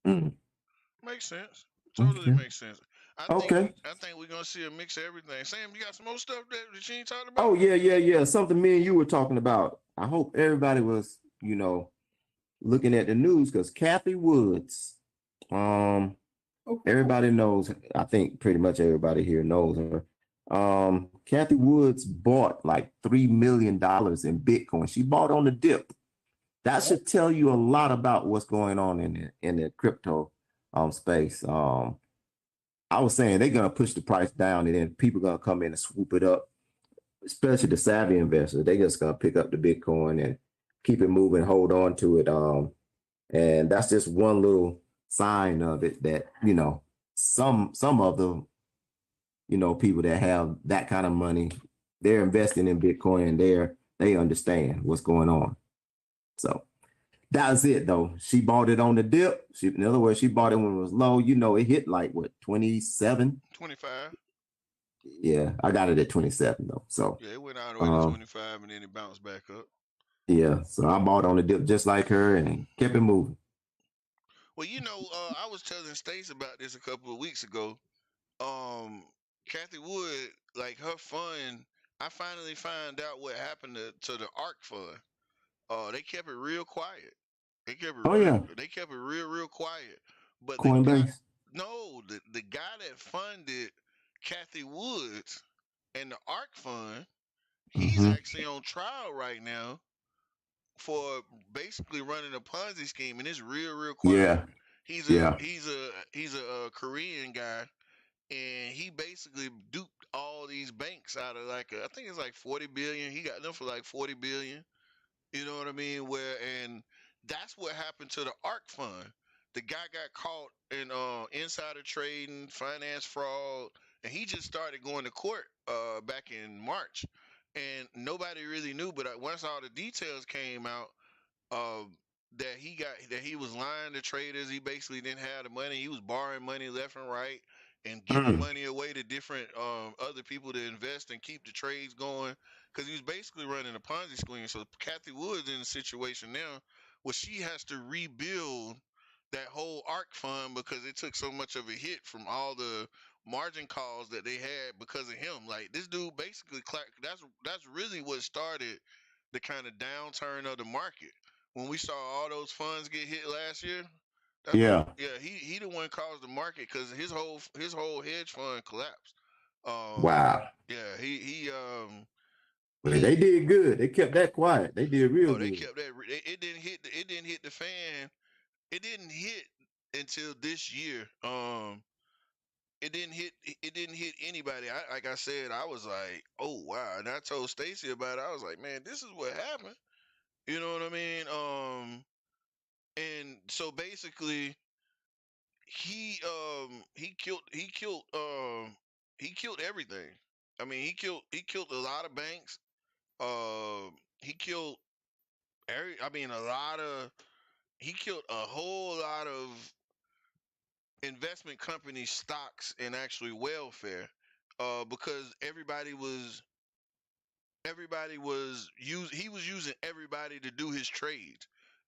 Makes sense. Totally makes sense. I think we're gonna see a mix of everything. Sam, you got some more stuff that you ain't talking about? Oh yeah. Something me and you were talking about. I hope everybody was, looking at the news because Cathie Woods, everybody knows. I think pretty much everybody here knows her. Cathie Woods bought like $3 million in Bitcoin. She bought on the dip. That should tell you a lot about what's going on in the crypto space. I was saying they're gonna push the price down, and then people gonna come in and swoop it up. Especially the savvy investors, they just gonna pick up the Bitcoin and keep it moving, hold on to it. And that's just one little sign of it that some of the people that have that kind of money, they're investing in Bitcoin and they understand what's going on. So that's it though. She bought it on the dip. In other words, she bought it when it was low. It hit like what, 27? 25. Yeah, I got it at 27 though. So yeah, it went out the way to 25 and then it bounced back up. Yeah, so I bought on the dip just like her and kept it moving. Well, I was telling Stace about this a couple of weeks ago. Cathie Wood, like her fund, I finally found out what happened to the ARK fund. They kept it real quiet. They kept it They kept it real quiet. But Coinbase? The guy that funded Cathie Woods and the ARK fund, he's actually on trial right now for basically running a Ponzi scheme, and it's real quiet. Yeah. He's a Korean guy, and he basically duped all these banks out of I think it's like 40 billion. He got them for like 40 billion. You know what I mean? And that's what happened to the ARK fund. The guy got caught in insider trading, finance fraud, and he just started going to court back in March. And nobody really knew, but once all the details came out, that he was lying to traders. He basically didn't have the money. He was borrowing money left and right and giving money away to different other people to invest and keep the trades going, because he was basically running a Ponzi scheme. So Cathie Woods in a situation now where she has to rebuild that whole ARK fund because it took so much of a hit from all the margin calls that they had because of him. Like, this dude basically that's really what started the kind of downturn of the market when we saw all those funds get hit last year. He the one caused the market because his whole hedge fund collapsed. Wow. Yeah, they did good. They kept that quiet. They did real good. They kept that. It didn't hit the fan. It didn't hit until this year. It didn't hit anybody. Like I said, I was like, oh wow. And I told Stacy about it. I was like, man, this is what happened. You know what I mean? And so basically, he killed everything. I mean, he killed a lot of banks. He killed he killed a whole lot of investment company stocks and actually welfare, because he was using everybody to do his trades,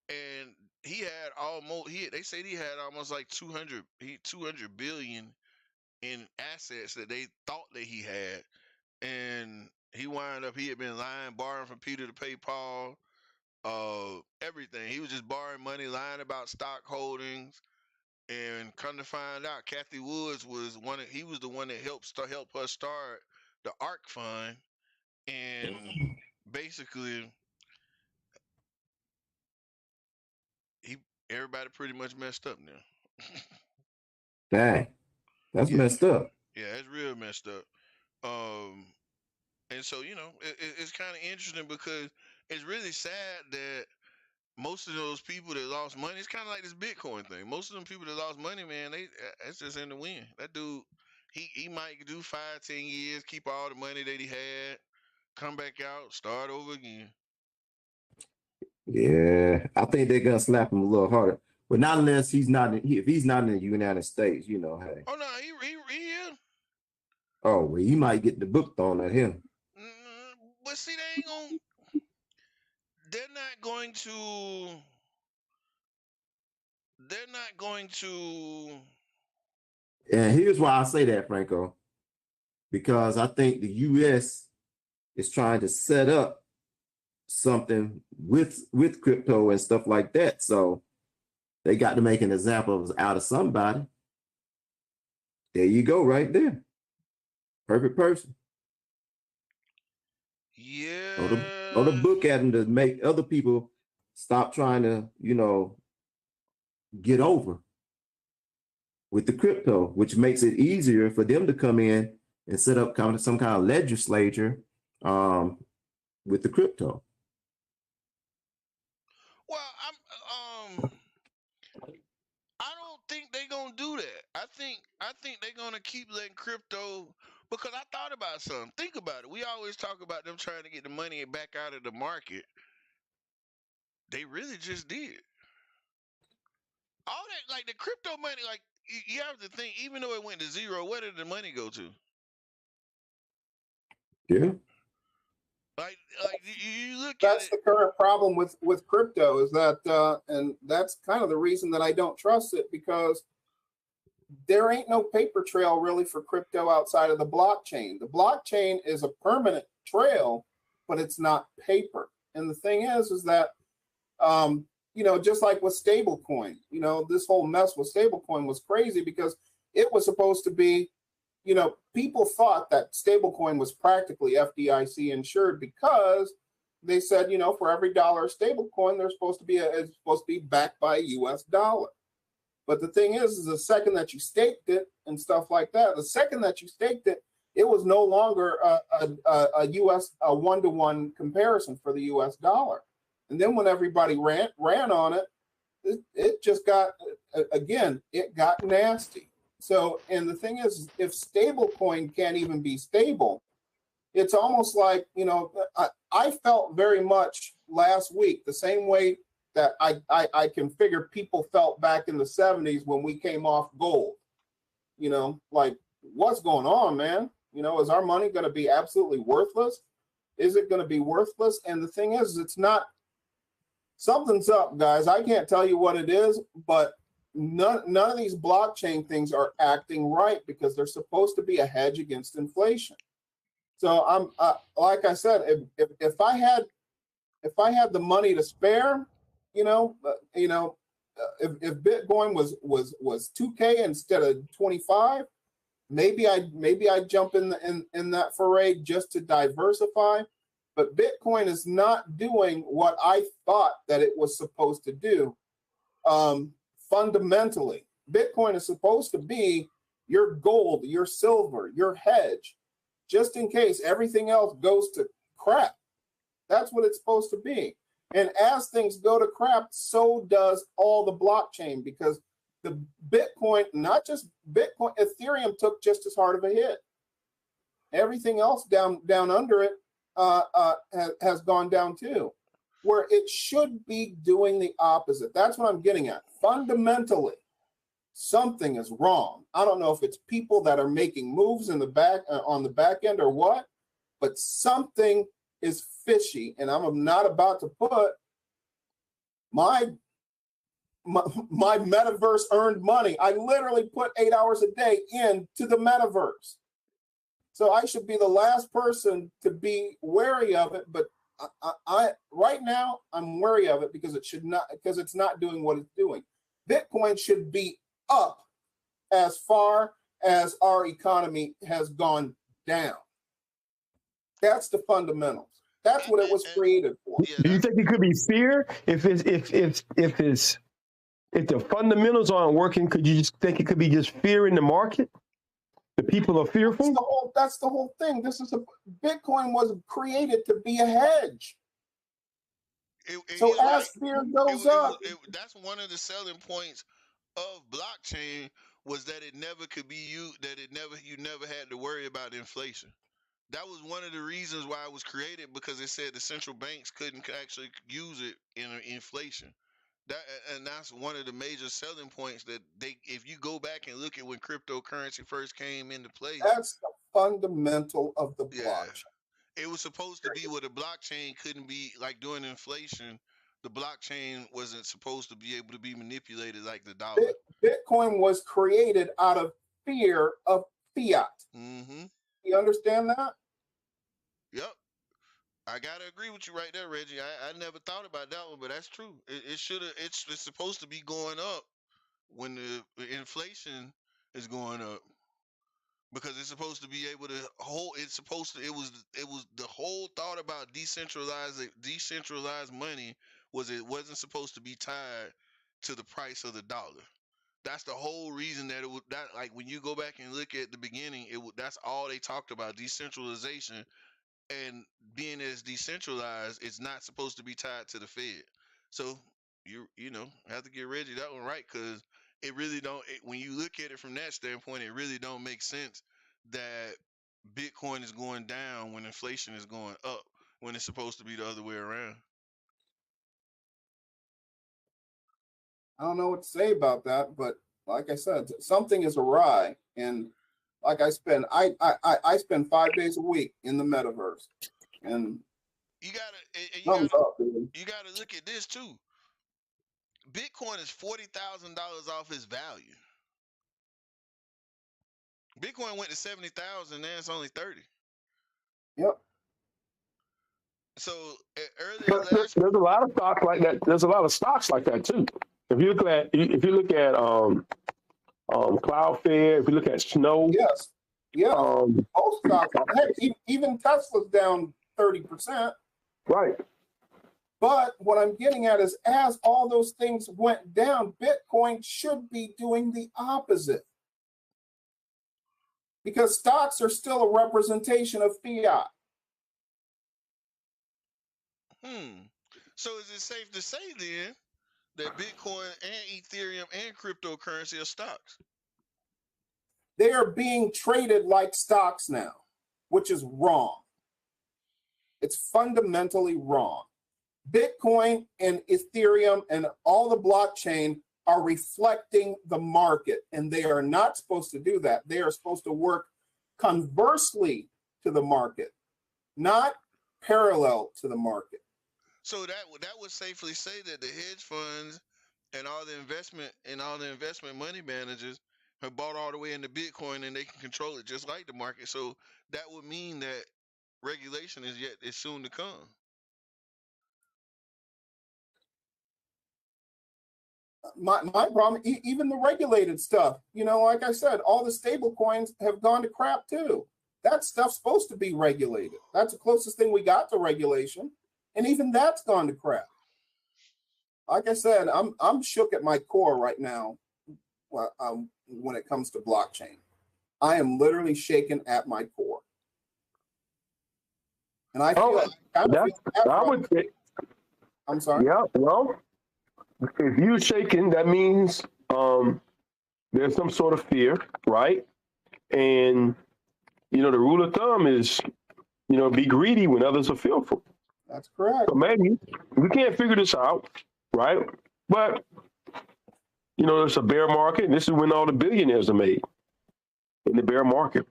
and they said he had almost like 200 billion in assets that they thought that he had, and he had been lying, borrowing from Peter to pay Paul, everything. He was just borrowing money, lying about stock holdings. And come to find out, Kathy Woods was he was the one that help us start the ARC Fund, and basically he everybody pretty much messed up now. Dang, that's messed up. Yeah, it's real messed up. And so it's kind of interesting because it's really sad that most of those people that lost money, it's kind of like this Bitcoin thing. Most of them people that lost money, man, that's just in the wind. That dude, he might do 5-10 years, keep all the money that he had, come back out, start over again. Yeah, I think they're gonna slap him a little harder, but not unless if he's not in the United States, hey. Oh no, he here. Oh well, he might get the book thrown at him. But see, they're not going to. And here's why I say that, Franco, because I think the U.S. is trying to set up something with crypto and stuff like that. So they got to make an example out of somebody. There you go, right there. Perfect person. Yeah. Or the book at him to make other people stop trying to, get over with the crypto, which makes it easier for them to come in and set up some kind of legislature with the crypto. Well, I don't think they're gonna do that. I think they're gonna keep letting crypto, because I thought about something. Think about it. We always talk about them trying to get the money back out of the market. They really just did. All that, like the crypto money, like you have to think, even though it went to zero, where did the money go to? Yeah. Like you look that's at the current problem with crypto, is that and that's kind of the reason that I don't trust it, because there ain't no paper trail really for crypto outside of the blockchain. The blockchain is a permanent trail, but it's not paper. And the thing is that just like with stablecoin, this whole mess with stablecoin was crazy because it was supposed to be, people thought that stablecoin was practically FDIC insured because they said, for every dollar stablecoin, it's supposed to be backed by a US dollar. But the thing is the second that you staked it and stuff like that, the second that you staked it, it was no longer a US one-to-one comparison for the US dollar. And then when everybody ran on it, it just got, again, it got nasty. So, and the thing is, if stablecoin can't even be stable, it's almost like, I felt very much last week the same way that I can figure people felt back in the 70s when we came off gold. Like, what's going on, man? Is our money going to be absolutely worthless? Is it going to be worthless? And the thing is, it's not. Something's up, guys. I can't tell you what it is, but none of these blockchain things are acting right because they're supposed to be a hedge against inflation. So I'm like I said, if I had the money to spare, if Bitcoin was 2K instead of 25, maybe I'd jump in that foray just to diversify. But Bitcoin is not doing what I thought that it was supposed to do. Fundamentally, Bitcoin is supposed to be your gold, your silver, your hedge, just in case everything else goes to crap. That's what it's supposed to be. And as things go to crap, so does all the blockchain, because the Bitcoin, not just Bitcoin, Ethereum took just as hard of a hit. Everything else down under it has gone down too, where it should be doing the opposite. That's what I'm getting at. Fundamentally, something is wrong. I don't know if it's people that are making moves in the back on the back end or what, but something is fishy, and I'm not about to put my metaverse earned money. I literally put 8 hours a day into the metaverse. So I should be the last person to be wary of it, but I right now I'm wary of it because it's not doing what it's doing. Bitcoin should be up as far as our economy has gone down. That's the fundamentals. That's what it was created for. Do you think it could be fear? If the fundamentals aren't working, could you just think it could be just fear in the market? The people are fearful. That's the whole thing. Bitcoin was created to be a hedge. So as fear goes up, that's one of the selling points of blockchain, was that it never could be used. That you never had to worry about inflation. That was one of the reasons why it was created, because it said the central banks couldn't actually use it in inflation. That's one of the major selling points that if you go back and look at when cryptocurrency first came into play. That's the fundamental of the blockchain. It was supposed to be where the blockchain couldn't be, like during inflation, the blockchain wasn't supposed to be able to be manipulated like the dollar. Bitcoin was created out of fear of fiat. Mm-hmm. You understand that? Yep. I gotta agree with you right there, Reggie. I never thought about that one, but that's true. It's supposed to be going up when the inflation is going up, because it's supposed to be able to hold. It was the whole thought about decentralized money was it wasn't supposed to be tied to the price of the dollar. That's the whole reason that like when you go back and look at the beginning, that's all they talked about, decentralization. And being as decentralized, it's not supposed to be tied to the Fed. So you have to get Reggie that one right, because it really don't. When you look at it from that standpoint, it really don't make sense that Bitcoin is going down when inflation is going up, when it's supposed to be the other way around. I don't know what to say about that, but like I said, something is awry. And like I spend 5 days a week in the metaverse, and you gotta look at this too. Bitcoin is $40,000 off its value. Bitcoin went to 70,000, now it's only 30. Yep. So earlier there's a lot of stocks like that. There's a lot of stocks like that too. If you look at Cloudflare, if you look at Snow, yes, yeah, most stocks. Even Tesla's down 30%. Right. But what I'm getting at is, as all those things went down, Bitcoin should be doing the opposite, because stocks are still a representation of fiat. So is it safe to say then that Bitcoin and Ethereum and cryptocurrency are stocks? They are being traded like stocks now, which is wrong. It's fundamentally wrong. Bitcoin and Ethereum and all the blockchain are reflecting the market, and they are not supposed to do that. They are supposed to work conversely to the market, not parallel to the market. So that would safely say that the hedge funds and all the investment money managers have bought all the way into Bitcoin, and they can control it just like the market. So that would mean that regulation is soon to come. My problem, even the regulated stuff, like I said, all the stable coins have gone to crap too. That stuff's supposed to be regulated. That's the closest thing we got to regulation, and even that's gone to crap. Like I said, I'm shook at my core right now. When it comes to blockchain, I am literally shaken at my core, and I feel I'm sorry. Yeah, well, if you're shaking, that means there's some sort of fear, right? And the rule of thumb is, be greedy when others are fearful. That's correct. So maybe we can't figure this out, right? But it's a bear market, and this is when all the billionaires are made, in the bear market.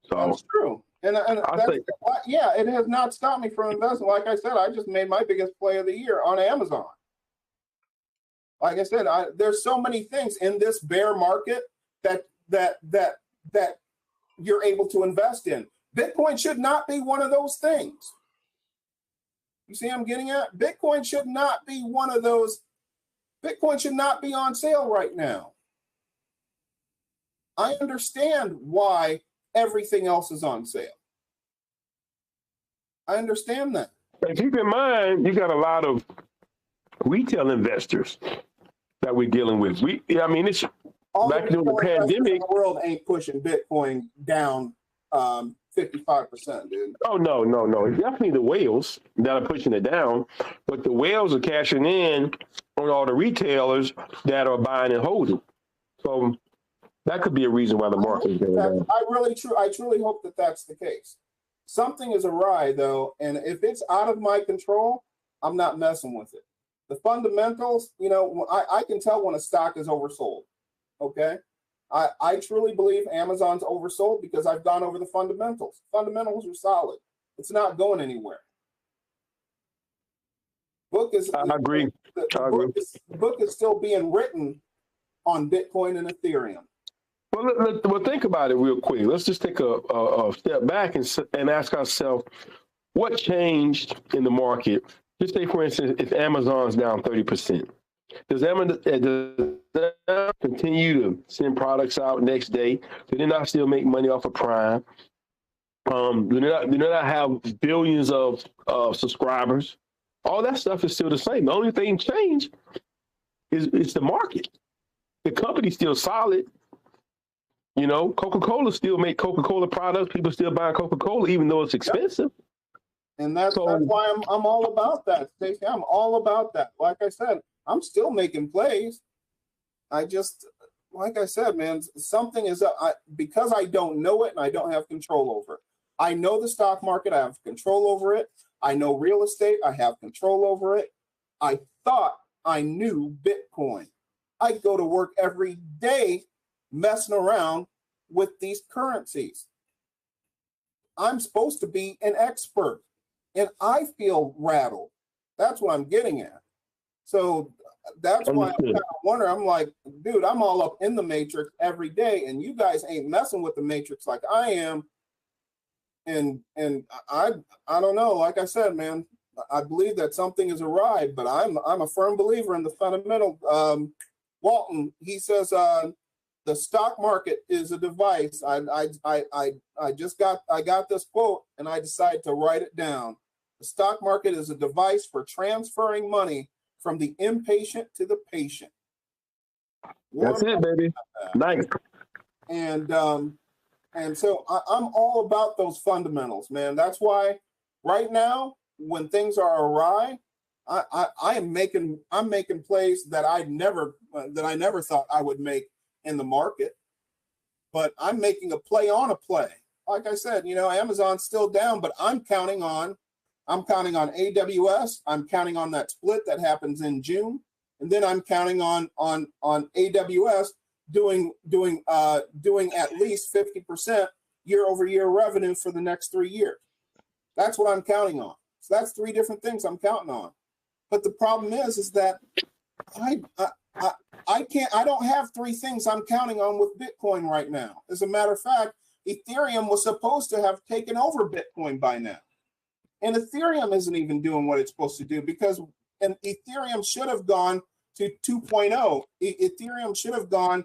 So that's true. And that's, yeah, it has not stopped me from investing. Like I said, I just made my biggest play of the year on Amazon. Like I said, there's so many things in this bear market that you're able to invest in. Bitcoin should not be one of those things. You see what I'm getting at? Bitcoin should not be one of those. Bitcoin should not be on sale right now. I understand why everything else is on sale. I understand that. But keep in mind, you got a lot of retail investors that we're dealing with. It's all back during the pandemic. In the world ain't pushing Bitcoin down 55%, dude. Oh no! It's definitely the whales that are pushing it down, but the whales are cashing in on all the retailers that are buying and holding. So that could be a reason why the market is going down. I truly hope that that's the case. Something is awry, though, and if it's out of my control, I'm not messing with it. The fundamentals, I can tell when a stock is oversold, okay? I truly believe Amazon's oversold because I've gone over the fundamentals. Fundamentals are solid. It's not going anywhere. I agree. The book is still being written on Bitcoin and Ethereum. Well, think about it real quick. Let's just take a step back and ask ourselves, what changed in the market? Just say, for instance, if Amazon's down 30%, does Amazon continue to send products out next day? Do they not still make money off of Prime? Do they not have billions of subscribers? All that stuff is still the same. The only thing changed is the market. The company's still solid. Coca-Cola still make Coca-Cola products. People still buy Coca-Cola, even though it's expensive. And that's why I'm all about that, Stacey. I'm all about that. Like I said, I'm still making plays. Like I said, man, something is because I don't know it and I don't have control over it. I know the stock market. I have control over it. I know real estate. I have control over it. I thought I knew Bitcoin. I go to work every day messing around with these currencies. I'm supposed to be an expert, and I feel rattled. That's what I'm getting at. So that's why I'm kind of wondering. I'm like, dude, I'm all up in the matrix every day, and you guys ain't messing with the matrix like I am. And I don't know. Like I said, man, I believe that something is awry, but I'm a firm believer in the fundamental. Walton, he says, the stock market is a device. I got this quote and I decided to write it down. The stock market is a device for transferring money from the impatient to the patient. That's it, baby. Nice. And so I'm all about those fundamentals, man. That's why right now, when things are awry, I'm making plays that I never thought I would make in the market, but I'm making a play on a play. Like I said, Amazon's still down, but I'm counting on AWS. I'm counting on that split that happens in June, and then I'm counting on AWS doing at least 50% year-over-year revenue for the next 3 years. That's what I'm counting on. So that's 3 different things I'm counting on. But the problem is that I don't have 3 things I'm counting on with Bitcoin right now. As a matter of fact, Ethereum was supposed to have taken over Bitcoin by now. And Ethereum isn't even doing what it's supposed to do because Ethereum should have gone to 2.0. Ethereum should have gone,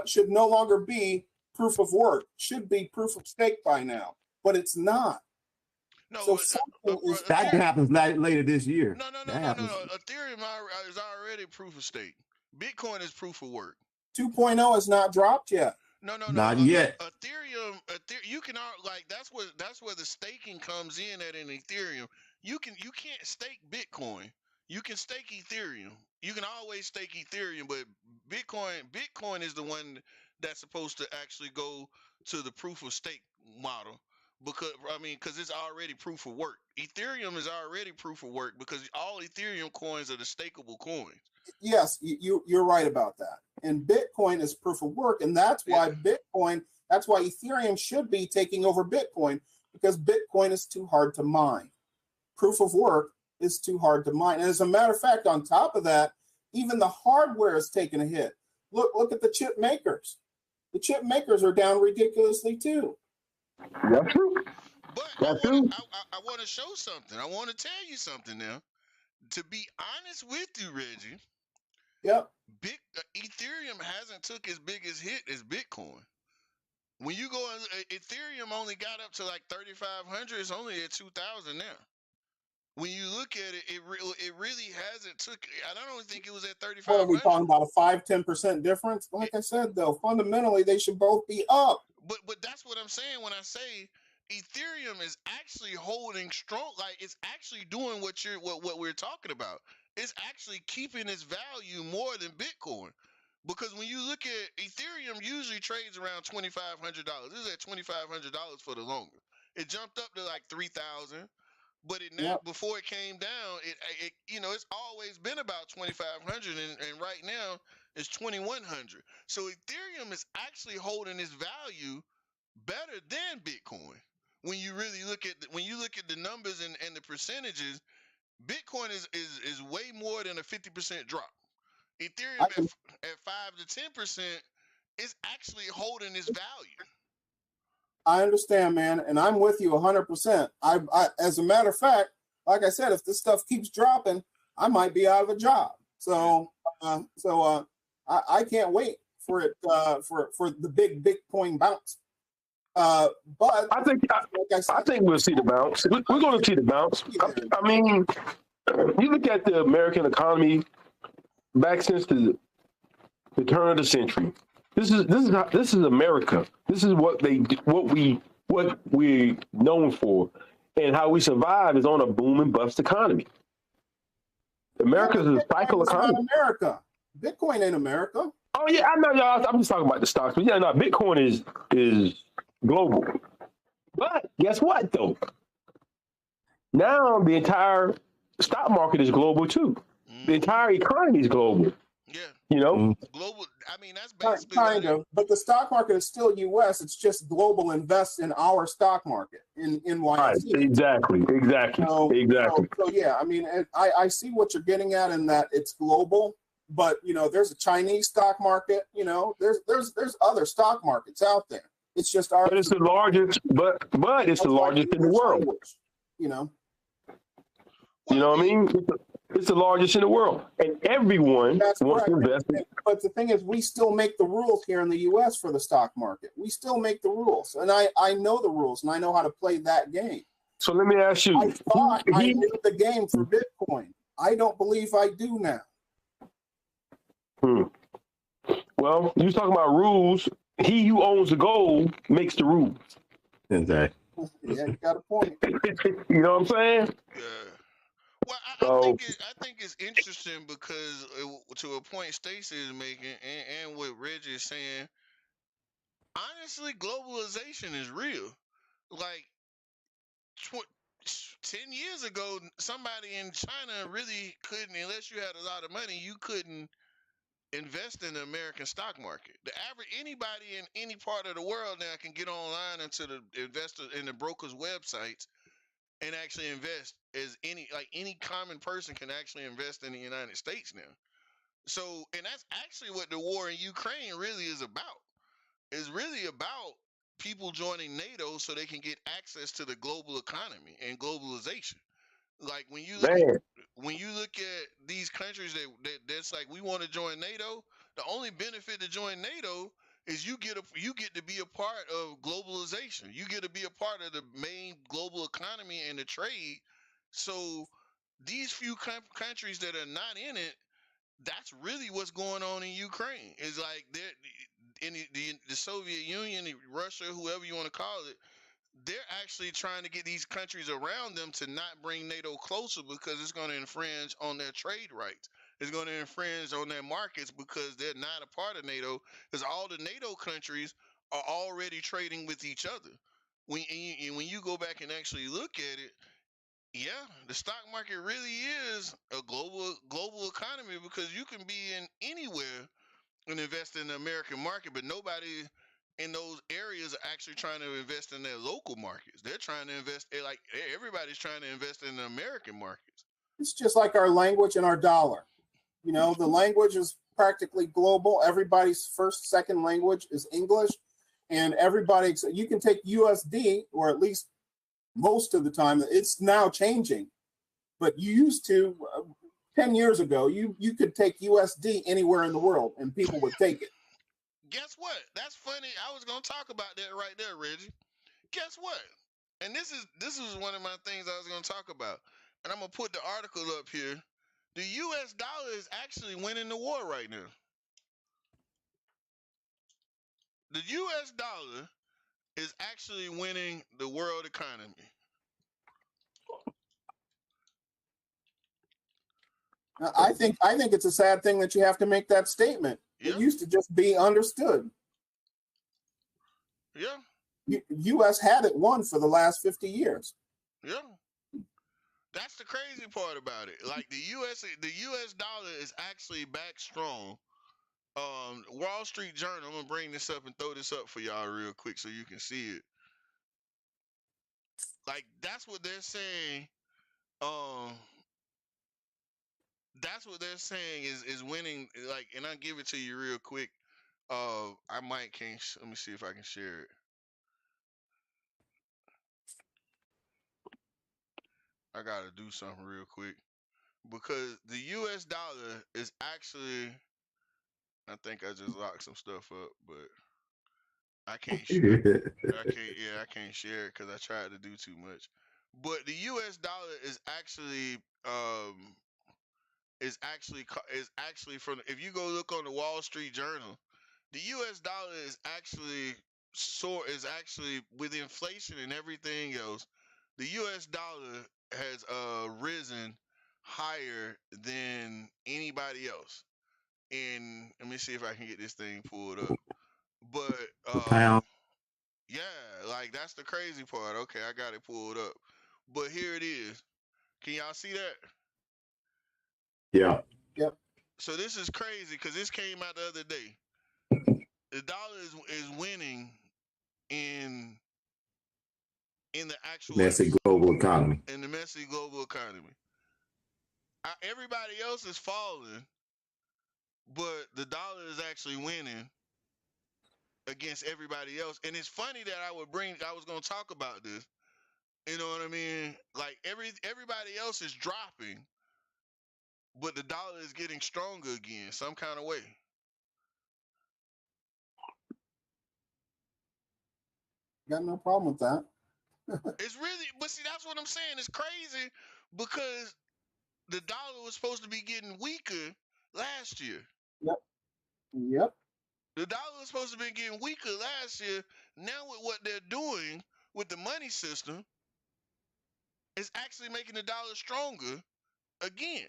should no longer be proof of work, should be proof of stake by now, but it's not. No, that happens later this year. No. Ethereum is already proof of stake. Bitcoin is proof of work. 2.0 has not dropped yet. No. Not yet. Ethereum, you can that's where the staking comes in at in Ethereum. you can't stake Bitcoin. You can stake Ethereum. You can always stake Ethereum, but Bitcoin is the one that's supposed to actually go to the proof of stake model. Because it's already proof of work. Ethereum is already proof of work because all Ethereum coins are the stakeable coins. Yes, you're right about that. And Bitcoin is proof of work, and that's why Ethereum should be taking over Bitcoin, because Bitcoin is too hard to mine. Proof of work is too hard to mine. And as a matter of fact, on top of that, even the hardware is taking a hit. Look at the chip makers. The chip makers are down ridiculously too. That's true. But I want to show something. I want to tell you something now. To be honest with you, Reggie. Yep. Ethereum hasn't took as big as hit as Bitcoin. When you go, Ethereum only got up to like 3,500. It's only at 2,000 now. When you look at it, it really hasn't took. I don't think it was at 3,500. What are we talking about? A 5-10% difference? Like I said, though, fundamentally they should both be up. But that's what I'm saying when I say Ethereum is actually holding strong. Like it's actually doing what we're talking about. It's actually keeping its value more than Bitcoin. Because when you look at Ethereum, usually trades around $2,500. This is at $2,500 for the longest. It jumped up to like 3,000. But before it came down, it it's always been about 2,500, and right now it's 2,100. So Ethereum is actually holding its value better than Bitcoin. When you really look at the numbers and the percentages, Bitcoin is way more than a 50% drop. Ethereum at 5 to 10% is actually holding its value. I understand, man, and I'm with you 100%. I as a matter of fact, like I said, if this stuff keeps dropping, I might be out of a job. So I can't wait for it for the big Bitcoin bounce. But I think we'll see the bounce. We're going to see the bounce. I mean, you look at the American economy back since the turn of the century. This is America. This is what we're known for, and how we survive is on a boom and bust economy. America's a cycle economy. Not America. Bitcoin ain't America. Oh yeah, I know, y'all. I'm just talking about the stocks, but yeah, no, Bitcoin is global. But guess what, though? Now the entire stock market is global too. The entire economy is global. Yeah. Global. I mean, that's basically kind of. But the stock market is still U.S. It's just global invests in our stock market in NYC. Right. Exactly. So yeah, I mean, I see what you're getting at in that it's global. But there's a Chinese stock market. There's other stock markets out there. It's just our. But it's the largest. But it's the largest in the world. You know what I mean? It's the largest in the world, and everyone wants to invest. But the thing is, we still make the rules here in the U.S. for the stock market. We still make the rules, and I know the rules, and I know how to play that game. So let me ask you. I thought I knew the game for Bitcoin. I don't believe I do now. Well, you're talking about rules. He who owns the gold makes the rules. Exactly. Yeah, you got a point. You know what I'm saying? Yeah. Well, I think it's interesting because to a point Stacey is making and what Reggie is saying, honestly, globalization is real. Like 10 years ago, somebody in China really couldn't, unless you had a lot of money, you couldn't invest in the American stock market. Anybody in any part of the world now can get online into the investor in the brokers' websites and actually invest as any common person can actually invest in the United States now. So, and that's actually what the war in Ukraine really is about. It's really about people joining NATO so they can get access to the global economy and globalization. Like when you look at these countries that's like we want to join NATO, the only benefit to join NATO is you get to be a part of globalization. You get to be a part of the main global economy and the trade. So these few countries that are not in it, that's really what's going on in Ukraine. It's like in the Soviet Union, Russia, whoever you want to call it, they're actually trying to get these countries around them to not bring NATO closer because it's going to infringe on their trade rights. It's going to infringe on their markets because they're not a part of NATO. Because all the NATO countries are already trading with each other. When you go back and actually look at it, yeah, the stock market really is a global economy because you can be in anywhere and invest in the American market, but nobody in those areas are actually trying to invest in their local markets. They're trying to invest like everybody's trying to invest in the American markets. It's just like our language and our dollar. You know, the language is practically global. Everybody's first, second language is English, and everybody, you can take USD, or at least most of the time, it's now changing. But you used to, 10 years ago, you could take USD anywhere in the world and people would take it. Guess what? That's funny. I was going to talk about that right there, Reggie. Guess what? And this is one of my things I was going to talk about. And I'm going to put the article up here. The US dollar is actually winning the war right now. The US dollar is actually winning the world economy. I think it's a sad thing that you have to make that statement. Yeah. It used to just be understood. Yeah. U.S. had it won for the last 50 years. Yeah. That's the crazy part about it. Like the U.S. dollar is actually back strong. Wall Street Journal, I'm gonna bring this up and throw this up for y'all real quick so you can see it. Like that's what they're saying. That's what they're saying is winning. Like, and I'll give it to you real quick. I might can't. Let me see if I can share it. I gotta do something real quick because the U.S. dollar is actually. I think I just locked some stuff up, but I can't share. I can't share it because I tried to do too much. But the U.S. dollar is actually is actually from. If you go look on the Wall Street Journal, the U.S. dollar is actually with inflation and everything else. The U.S. dollar has risen higher than anybody else. And let me see if I can get this thing pulled up. But pound. Yeah, like that's the crazy part. Okay, I got it pulled up. But here it is. Can y'all see that? Yeah. Yep. So this is crazy because this came out the other day. The dollar is winning in the actual messy global economy. In the messy global economy. Everybody else is falling, but the dollar is actually winning against everybody else. And it's funny that I was going to talk about this. You know what I mean? Like everybody else is dropping, but the dollar is getting stronger again, some kind of way. Got no problem with that. It's really, but see, that's what I'm saying. It's crazy because the dollar was supposed to be getting weaker last year. Yep. The dollar was supposed to be getting weaker last year. Now with what they're doing with the money system, it's actually making the dollar stronger again.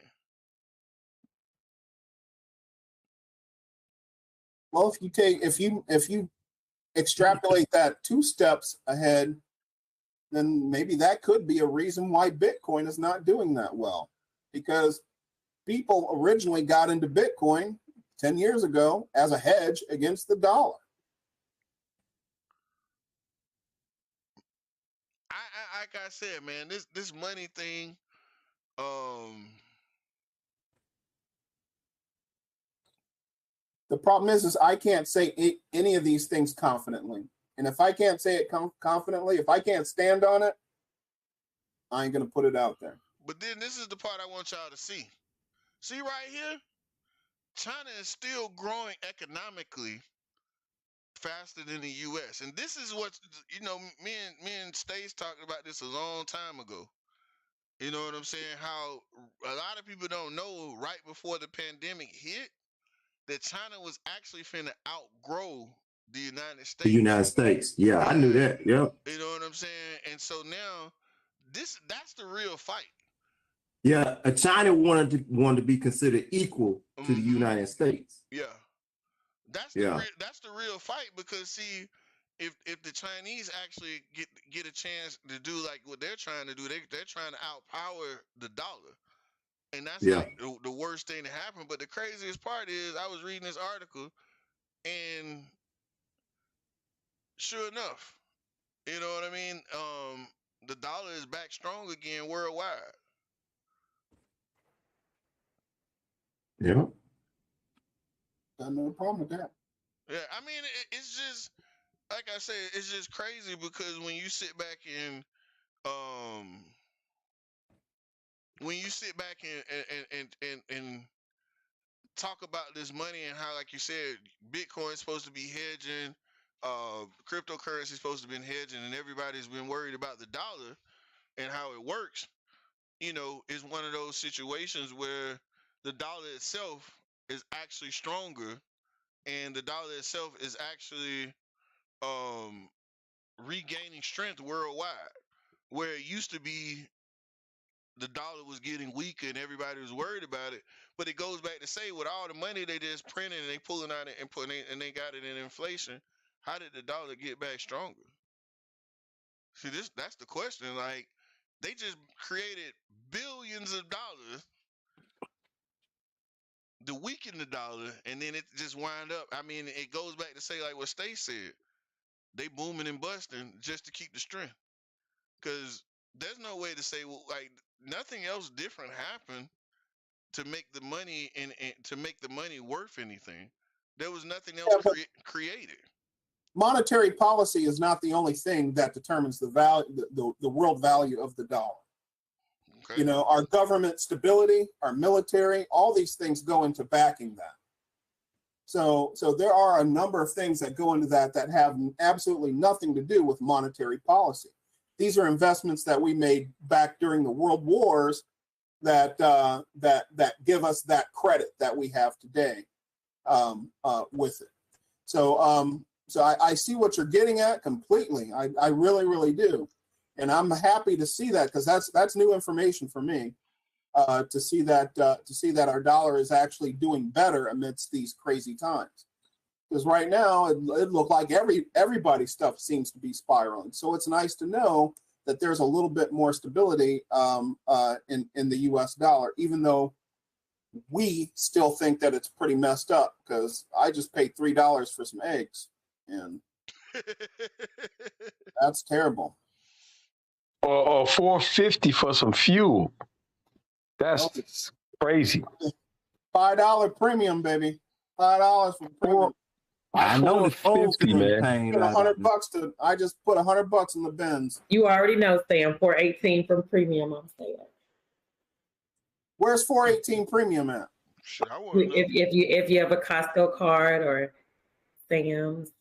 Well, if you extrapolate that 2 steps ahead, then maybe that could be a reason why Bitcoin is not doing that well. Because people originally got into Bitcoin 10 years ago as a hedge against the dollar. Like I said, man, this money thing, the problem is I can't say any of these things confidently. And if I can't say it confidently, if I can't stand on it, I ain't going to put it out there. But then this is the part I want y'all to see. See right here? China is still growing economically faster than the U.S. And this is what, me and Stace talked about this a long time ago. You know what I'm saying? How a lot of people don't know right before the pandemic hit that China was actually finna outgrow the United States. The United States. Yeah, I knew that. Yep. You know what I'm saying? And so now, that's the real fight. Yeah, China wanted to be considered equal to the United States. Yeah, that's the real fight, because see, if the Chinese actually get a chance to do like what they're trying to do, they're trying to outpower the dollar, and that's like the worst thing to happen. But the craziest part is, I was reading this article, and sure enough, you know what I mean? The dollar is back strong again worldwide. Yeah. Got no problem with that. Yeah, I mean, it's just, like I said, it's just crazy, because when you sit back and and talk about this money, and how, like you said, Bitcoin's supposed to be hedging, cryptocurrency is supposed to be hedging, and everybody's been worried about the dollar and how it works, you know, is one of those situations where the dollar itself is actually stronger, and the dollar itself is actually regaining strength worldwide, where it used to be the dollar was getting weaker and everybody was worried about it. But it goes back to say, with all the money they just printed and they pulling out it and and they got it in inflation, how did the dollar get back stronger? See, that's the question. Like, they just created billions of dollars to weaken the dollar, and then it just wind up. I mean, it goes back to say, like what Stacey said, they booming and busting just to keep the strength. Because there's no way to say, well, like, nothing else different happened to make the money and to make the money worth anything. There was nothing else created. Monetary policy is not the only thing that determines the value, the world value of the dollar. Okay. You know, our government stability, our military, all these things go into backing that. So there are a number of things that go into that have absolutely nothing to do with monetary policy. These are investments that we made back during the world wars that give us that credit that we have today with it. So I see what you're getting at completely. I really, really do. And I'm happy to see that, because that's new information for me, to see that our dollar is actually doing better amidst these crazy times. Because right now it looked like everybody's stuff seems to be spiraling. So it's nice to know that there's a little bit more stability in the U.S. dollar, even though we still think that it's pretty messed up. Because I just paid $3 for some eggs, and that's terrible. Or $4.50 for some fuel. That's crazy. $5 premium, baby. $5 for premium. I know the folks, man. $100 I just put $100 in the bins. You already know, Sam. $4.18 from premium. I'm saying. Where's $4.18 premium at? If you have a Costco card or Sam's.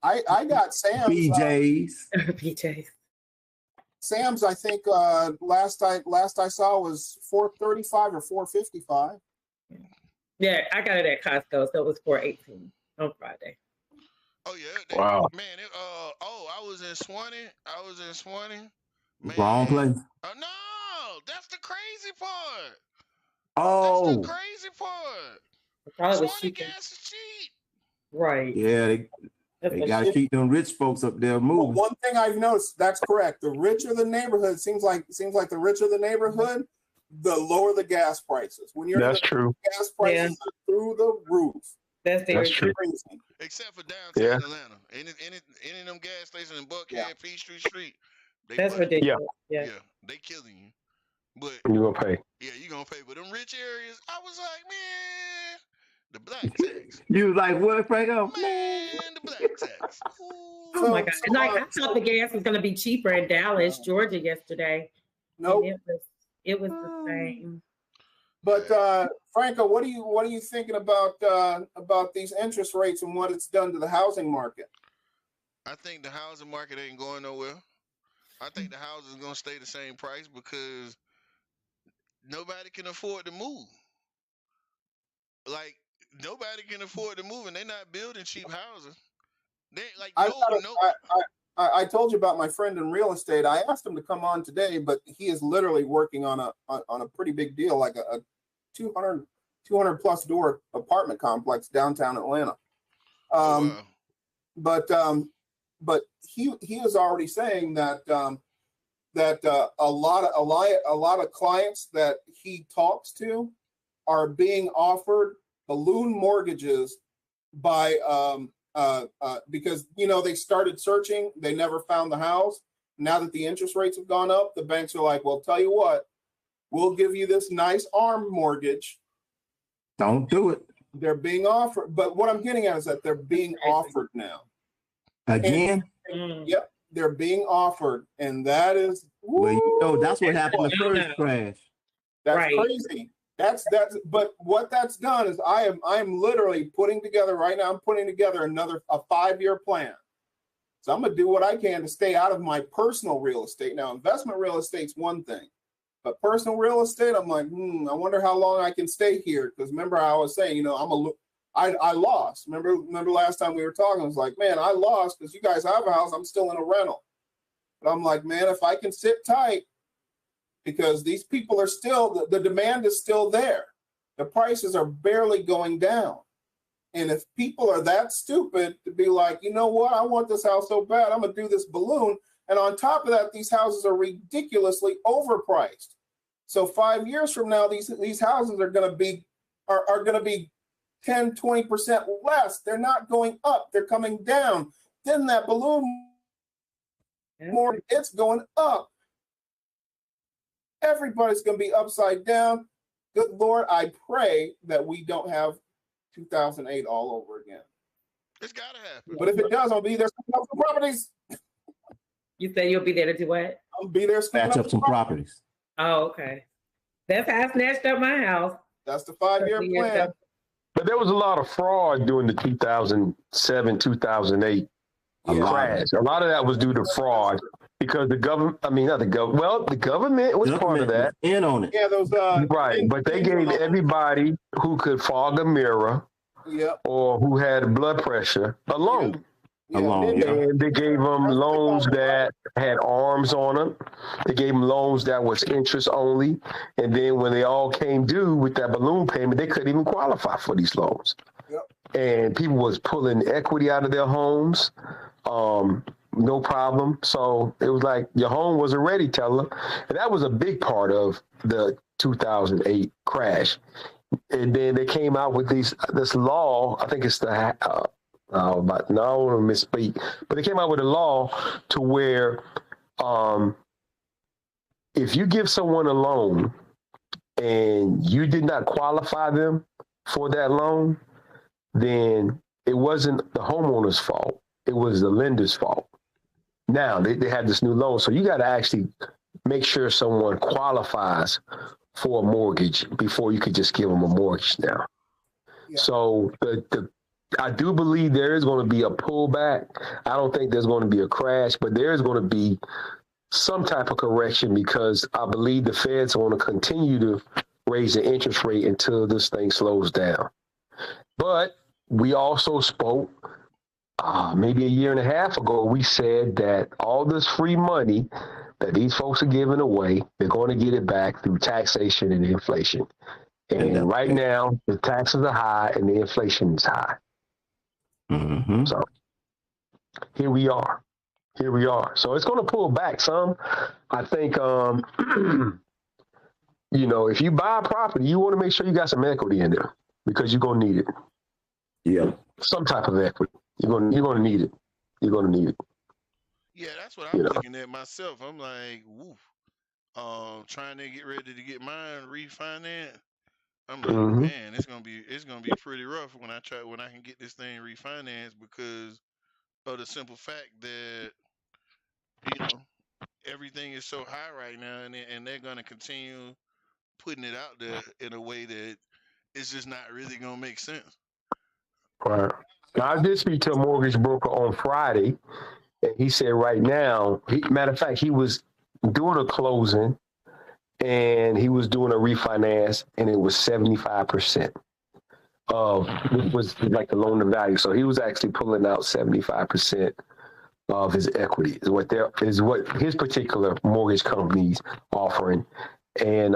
I got Sam's. BJ's. BJ's. Sam's, I think last I saw was $4.35 or $4.55. Yeah, I got it at Costco, so it was $4.18 on Friday. Oh yeah, wow, man! I was in Swanee. Man. Wrong place. No, that's the crazy part. Oh, that's the crazy part. Swanee gas is cheap. Right. Yeah, they got to keep them rich folks up there moving. Well, one thing I've noticed, that's correct. The richer the neighborhood, seems like the richer the neighborhood, the lower the gas prices. When you're true. Gas prices are through the roof. That's true. Except for downtown Atlanta. Any of them gas stations in Buckhead, Peachtree Street. That's ridiculous. Yeah, they killing you. But you're gonna pay. Yeah, you're gonna pay. But them rich areas, I was like, man, the black tax. You was like, what, Franco? Man, the black tax. Oh my God. And I thought the gas was gonna be cheaper in Dallas, Georgia yesterday. Nope. It was the same. But Franco, what are you thinking about these interest rates and what it's done to the housing market? I think the housing market ain't going nowhere. I think the house is gonna stay the same price because nobody can afford to move. Like, nobody can afford to move, and they're not building cheap houses. I told you about my friend in real estate. I asked him to come on today, but he is literally working on a pretty big deal, like a 200 plus door apartment complex downtown Atlanta. But he is already saying that a lot of clients that he talks to are being offered balloon mortgages by because they started searching, they never found the house. Now that the interest rates have gone up, the banks are like, well, tell you what, we'll give you this nice ARM mortgage. Don't do it. They're being offered, but what I'm getting at is that they're being offered now. Again? Yep, they're being offered, and that is that's what happened the first crash. That's crazy. But what that's done is I'm literally putting together right now. I'm putting together a 5-year plan. So I'm gonna do what I can to stay out of my personal real estate. Now, investment real estate's one thing, but personal real estate, I'm like, I wonder how long I can stay here. Because remember, I was saying, I lost. Remember last time we were talking, I was like, man, I lost because you guys have a house. I'm still in a rental. But I'm like, man, if I can sit tight, because these people are still, the demand is still there. The prices are barely going down. And if people are that stupid to be like, you know what, I want this house so bad, I'm going to do this balloon. And on top of that, these houses are ridiculously overpriced. So 5 years from now, these houses are going to be 10, 20% less. They're not going up. They're coming down. Then that balloon, it's going up. Everybody's going to be upside down. Good Lord, I pray that we don't have 2008 all over again. It's got to happen. But if it does, I'll be there scooping up some properties. You say you'll be there to do what? I'll be there scooping up some properties. Oh, okay. That's how I snatched up my house. That's the 5-year plan. But there was a lot of fraud during the 2007, 2008 crash. A lot of that was due to fraud because the government, the government was part of that. In on it. Yeah, those right. But they gave everybody who could fog a mirror or who had blood pressure a loan. And they gave them loans that had arms on them. They gave them loans that was interest only. And then when they all came due with that balloon payment, they couldn't even qualify for these loans. And people was pulling equity out of their homes, no problem. So it was like your home wasn't ready, teller. And that was a big part of the 2008 crash. And then they came out with this law. I think it's the I don't want to misspeak, but they came out with a law to where if you give someone a loan and you did not qualify them for that loan, then it wasn't the homeowner's fault. It was the lender's fault. Now they had this new loan. So you got to actually make sure someone qualifies for a mortgage before you could just give them a mortgage now. Yeah. So I do believe there is going to be a pullback. I don't think there's going to be a crash, but there is going to be some type of correction because I believe the Feds want to continue to raise the interest rate until this thing slows down. But we also spoke maybe a year and a half ago. We said that all this free money that these folks are giving away, they're going to get it back through taxation and inflation. And right now, the taxes are high and the inflation is high. Mm-hmm. So here we are. So it's going to pull back some. I think, if you buy a property, you want to make sure you got some equity in there because you're going to need it. Yeah. Some type of equity. You're going to need it. You're going to need it. Yeah, that's what I'm looking at myself. I'm like, woof. Trying to get ready to get mine refinanced. I'm like, man, it's gonna be pretty rough when I can get this thing refinanced because of the simple fact that everything is so high right now, and they're gonna continue putting it out there in a way that it's just not really gonna make sense. Right. Now, I did speak to a mortgage broker on Friday, and he said right now, matter of fact, he was doing a closing. And he was doing a refinance, and it was 75% was like the loan to value. So he was actually pulling out 75% of his equity is what his particular mortgage company's offering. And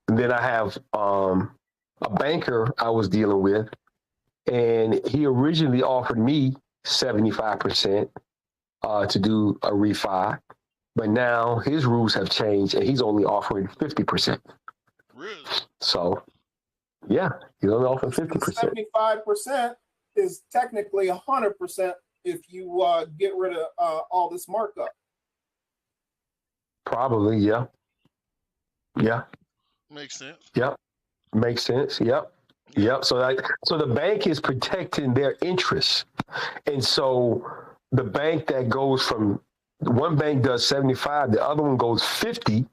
then I have a banker I was dealing with, and he originally offered me 75% to do a refi, but now his rules have changed and he's only offering 50%. Really? So, yeah, he's only offering 50%. 75% is technically 100% if you get rid of all this markup. Probably, yeah. Yeah. Makes sense. Yep. Makes sense. Yep. Yep. So the bank is protecting their interests. And so the bank that goes from one bank does 75, the other one goes 50%,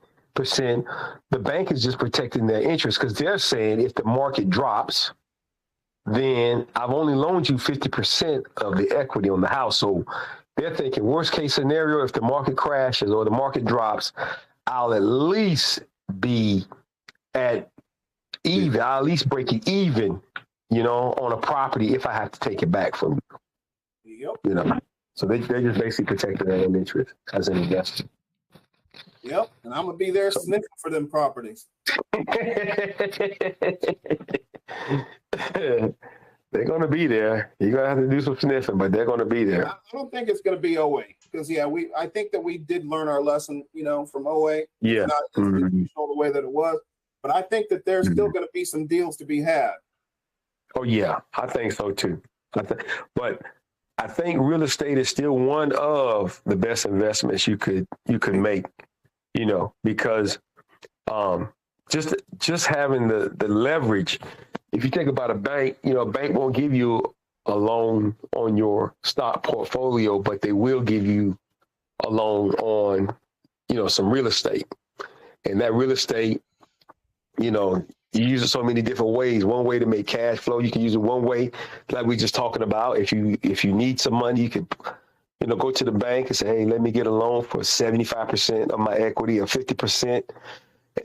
the bank is just protecting their interests because they're saying if the market drops, then I've only loaned you 50% of the equity on the house. So they're thinking worst case scenario, if the market crashes or the market drops, I'll at least be at even. I'll at least break it even, on a property if I have to take it back from you. Yep. So they're just basically protecting their own interest as an investor. Yep. And I'm going to be there sniffing for them properties. They're going to be there. You're going to have to do some sniffing, but they're going to be there. I don't think it's going to be 08 because, I think that we did learn our lesson, from 08. Yeah. Not institutional the way that it was. But I think that there's still going to be some deals to be had. Oh, yeah. I think so, too. But I think real estate is still one of the best investments you could make, because just having the leverage. If you think about a bank, a bank won't give you a loan on your stock portfolio, but they will give you a loan on, some real estate. And that real estate, you use it so many different ways. One way to make cash flow, you can use it one way, like we just talking about. If you need some money, you could, go to the bank and say, hey, let me get a loan for 75% of my equity or 50%. And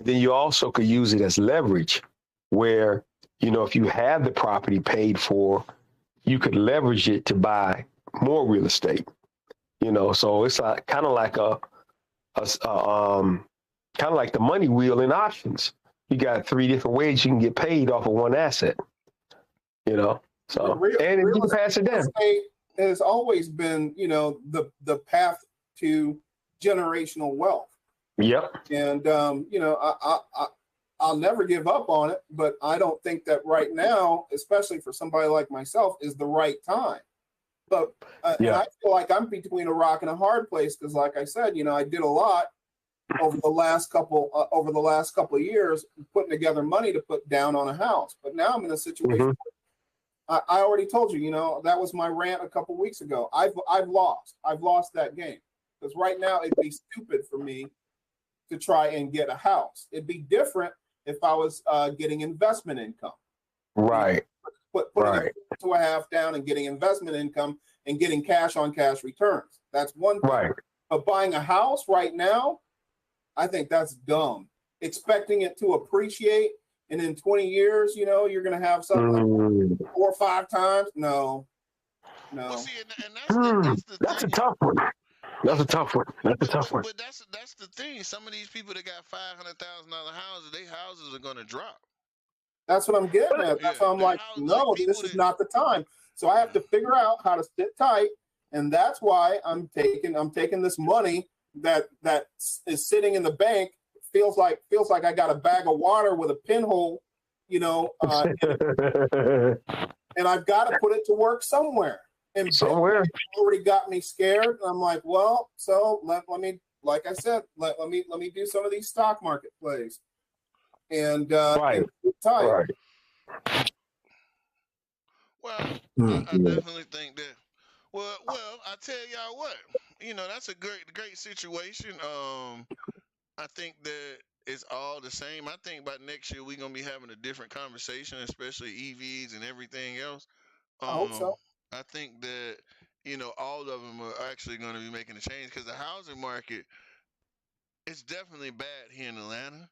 then you also could use it as leverage where, if you have the property paid for, you could leverage it to buy more real estate. So it's kind of like the money wheel in options. You got 3 different ways you can get paid off of one asset. So and you can pass it down. Estate has always been, the path to generational wealth. Yep. And I'll never give up on it, but I don't think that right now, especially for somebody like myself, is the right time. But and I feel like I'm between a rock and a hard place because, like I said, I did a lot over the last couple of years putting together money to put down on a house. But now I'm in a situation. I already told you, that was my rant a couple weeks ago. I've lost that game because right now it'd be stupid for me to try and get a house. It'd be different if I was getting investment income. Right. Putting to a half down and getting investment income and getting cash on cash returns. That's one thing. Right. But buying a house right now, I think that's dumb. Expecting it to appreciate and in 20 years, you're going to have something like 4 or 5 times. No. Well, see, and that's a tough one. That's a tough one. But that's the thing. Some of these people that got $500,000 houses, their houses are going to drop. That's what I'm getting at. That's why I'm like, no, this is not the time. So I have to figure out how to sit tight, and that's why I'm taking this money that is sitting in the bank. Feels like I got a bag of water with a pinhole, and I've got to put it to work somewhere. And somewhere already got me scared. And I'm like, well, so let me, like I said, let me do some of these stock market plays. And right. Well, I definitely think that. Well, I tell y'all what, that's a great situation. I think that it's all the same. I think by next year we're gonna be having a different conversation, especially EVs and everything else. I hope so. I think that all of them are actually going to be making a change because the housing market is definitely bad here in Atlanta.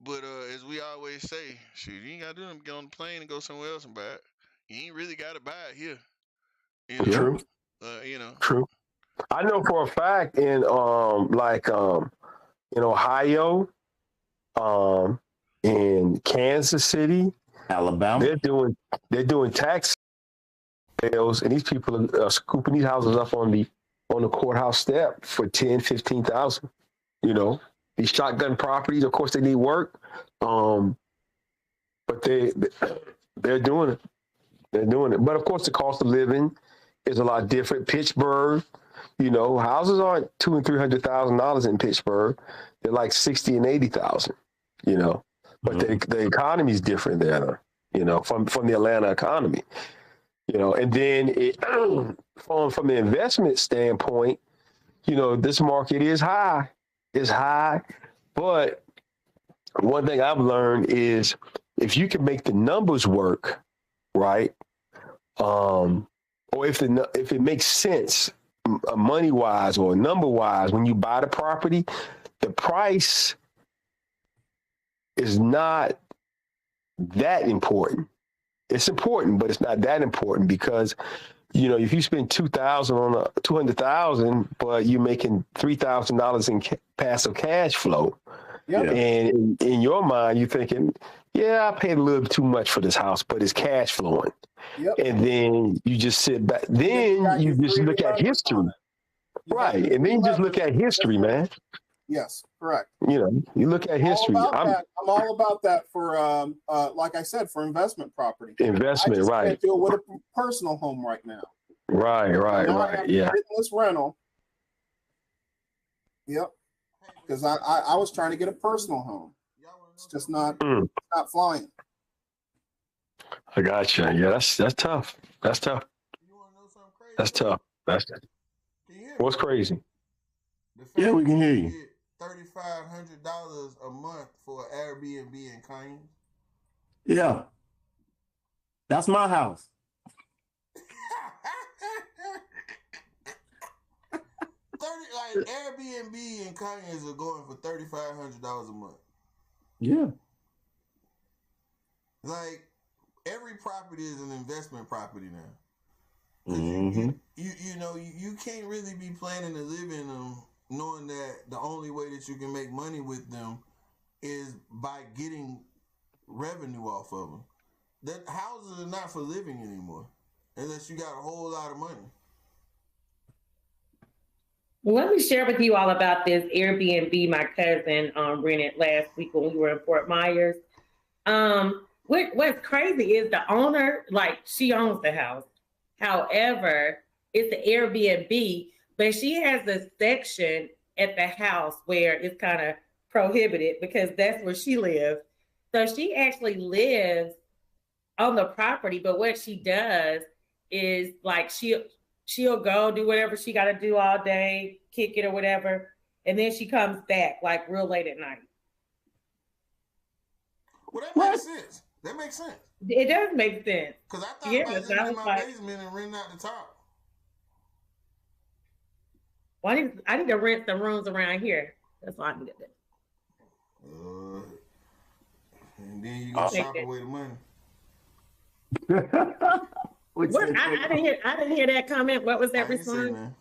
But as we always say, shoot, you ain't gotta do nothing. Get on the plane and go somewhere else and buy it. You ain't really gotta buy it here. You know. True. You know. True. I know for a fact in in Ohio, in Kansas City, Alabama, they're doing tax sales, and these people are scooping these houses up on the courthouse step for 10, 15,000. You know, these shotgun properties. Of course, they need work, but they're doing it. They're doing it. But of course, the cost of living is a lot different. Pittsburgh, you know, houses aren't $200,000 and $300,000 in Pittsburgh. They're like 60 and 80,000. You know, but the economy is different there. You know, from the Atlanta economy. You know, and then from the investment standpoint, you know, this market is high. It's high, but one thing I've learned is if you can make the numbers work, right, or if it makes sense money wise or number wise, when you buy the property, the price is not that important. It's important, but it's not that important because, you know, if you spend $200,000, but you're making $3,000 in passive cash flow, and in your mind you're thinking, yeah, I paid a little bit too much for this house, but it's cash flowing. And then you just sit back. Then you just look at history, right? And then you just look at history, man. Yes, correct. You know, you look at history. I'm all about that for, like I said, for investment property. Investment, I just right? can't do it with a personal home right now. Right. Yeah. This rental. Yep. Because I was trying to get a personal home. It's just not flying. I gotcha. Yeah, that's tough. That's tough. That's tough. What's crazy? Yeah, we can hear you. $3,500 a month for Airbnb in Cayenne. Yeah, that's my house. Airbnb and Canyons are going for $3,500 a month. Yeah. Like every property is an investment property now. Mm-hmm. You know you can't really be planning to live in them knowing that the only way that you can make money with them is by getting revenue off of them. That houses are not for living anymore unless you got a whole lot of money. Let me share with you all about this Airbnb my cousin rented last week when we were in Fort Myers. What's crazy is the owner, like she owns the house. However, it's an Airbnb, but she has a section at the house where it's kind of prohibited because that's where she lives. So she actually lives on the property, but what she does is like she'll go do whatever she got to do all day, kick it or whatever, and then she comes back like real late at night. Well, that makes sense. That makes sense. It does make sense. Because I thought about living in my basement and renting out the top. Well, I need to rent some rooms around here. That's what I need to do. And then you gonna shop away the money. I didn't hear that comment. What was that response?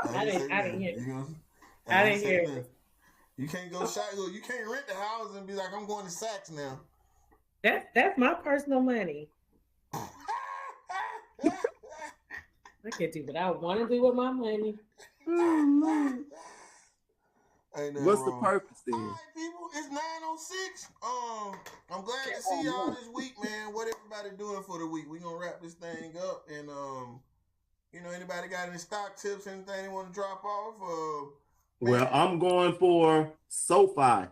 I didn't hear it. You can't go shop. You can't rent the house and be like, I'm going to Saks now. That's my personal money. I can do what I want to do with my money. What's the purpose then? All right, people, it's 9:06. I'm glad to see y'all this week, man. What everybody doing for the week? We gonna wrap this thing up, and you know, anybody got any stock tips? Anything they want to drop off? Well, I'm going for SoFi.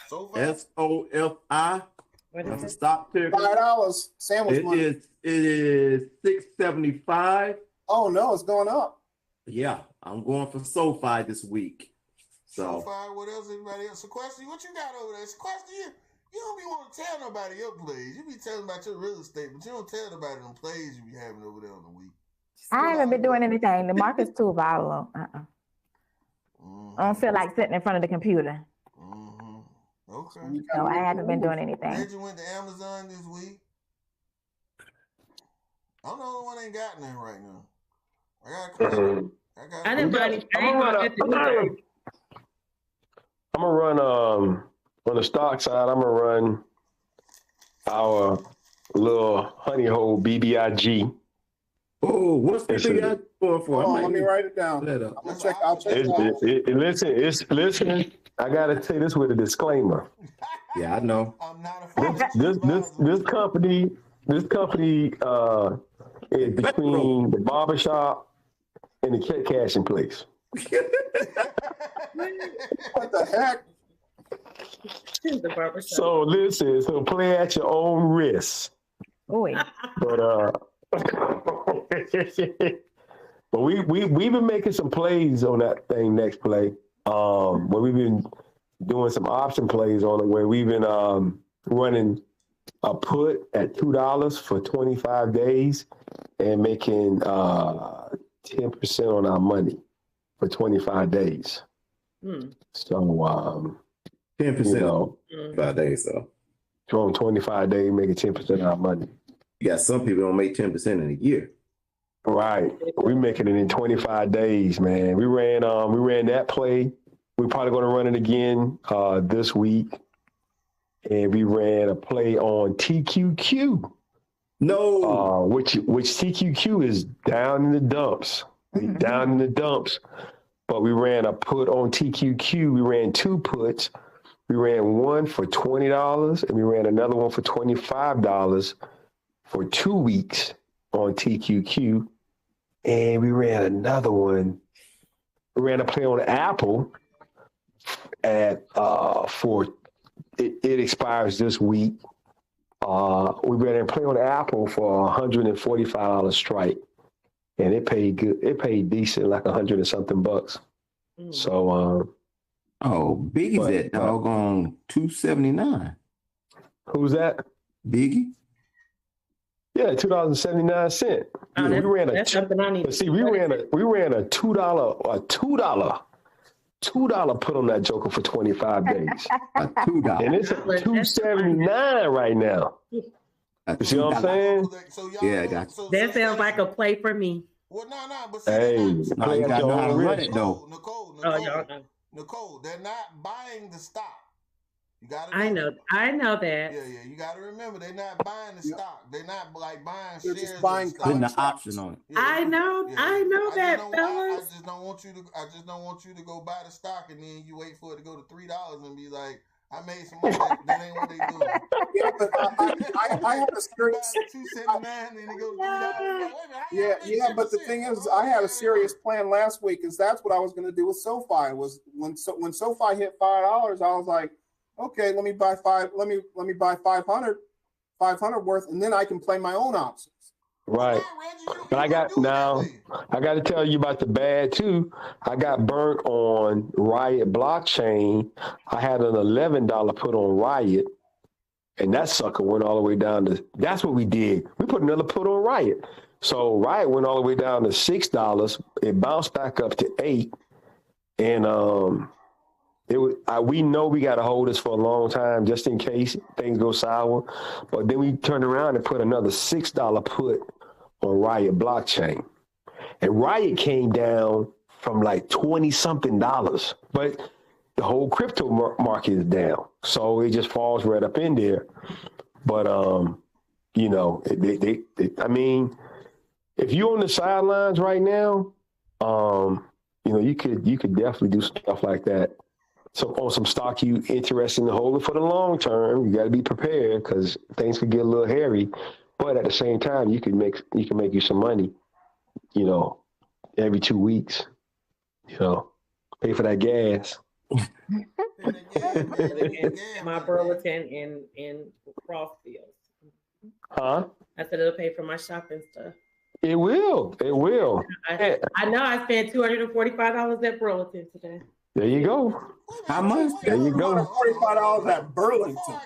SoFi. SOFI. That's a stock ticker. $5 sandwich money. It is $6.75. Oh no, it's going up. Yeah, I'm going for SoFi this week. So SoFi, what else? Anybody else? Sequester, what you got over there? Sequester, you don't be want to tell nobody your plays. You be telling about your real estate, but you don't tell nobody them plays you be having over there on the week. I haven't been doing anything. The market's too volatile. I don't feel like sitting in front of the computer. Okay. So I haven't been doing anything. Reggie went to Amazon this week. I'm the only one that ain't got nothing right now. I didn't buy any. I'm gonna run on the stock side. I'm gonna run our little honey hole BBIG. Oh, what's the BBIG for? Let me write it down. I'll check it out. Listen. I gotta say this with a disclaimer. Yeah, I know. I'm not a this company is between the barbershop and the cat cashing place. What the heck? The barbershop. So listen, play at your own risk. Boy. But but we've been making some plays on that thing next play. Where we've been doing some option plays on it, where we've been running a put at $2 for 25 days and making 10% on our money for 25 days. So 10% 5 days, so on 25 days, making 10% of our money. You got some people don't make 10% in a year. Right. We're making it in 25 days, man. We ran that play. We're probably going to run it again this week. And we ran a play on TQQ. No. Which TQQ is down in the dumps. Down in the dumps. But we ran a put on TQQ. We ran 2 puts. We ran one for $20 and we ran another one for $25 for 2 weeks on TQQ. And we ran another one. We ran a play on Apple at for it expires this week. We ran a play on Apple for $145 strike, and it paid good. It paid decent, like $100 and something bucks. So, Biggie's at doggone $2.79. Who's that? Biggie. Yeah, $2.79. Oh, we ran that's something I need. See, we ran a $2 put on that joker for 25 days. $2. And it's at $2.79 right now. You see what I'm saying? Yeah, I got you. That sounds like a play for me. Well, but hey, you got to know how to run it, though. Nicole, they're not buying the stock. You gotta I know that. Yeah, you gotta remember they're not buying the stock. They're not like buying They're shares. just buying putting the option on it. Yeah, I know that, fellas. I just don't want you to go buy the stock and then you wait for it to go to $3 and be like, I made some money. That ain't what they doing. Yeah, but I had a serious. $2.79 and then it goes to $3. Yeah, but the thing is, I had a serious plan last week, because that's what I was going to do with SoFi. Was when SoFi hit $5, I was like, okay, let me buy 500 worth, and then I can play my own options. Right. But I got to tell you about the bad too. I got burnt on Riot blockchain. I had an $11 put on Riot, and that sucker went all the way down to, that's what we did. We put another put on Riot. So Riot went all the way down to $6. It bounced back up to $8. And we know we got to hold this for a long time just in case things go sour. But then we turned around and put another $6 put on Riot blockchain. And Riot came down from like $20-something. But the whole crypto market is down. So it just falls right up in there. But, you know, I mean, if you're on the sidelines right now, you know, you could definitely do stuff like that. So on some stock you interested in holding for the long term, you got to be prepared because things could get a little hairy. But at the same time, you can make you some money, you know, every 2 weeks. You know, pay for that gas. My Burlington in Crossfield. Huh? I said it'll pay for my shopping stuff. It will. It will. I know I spent $245 at Burlington today. There you go. How much? There you go. $45 at Burlington.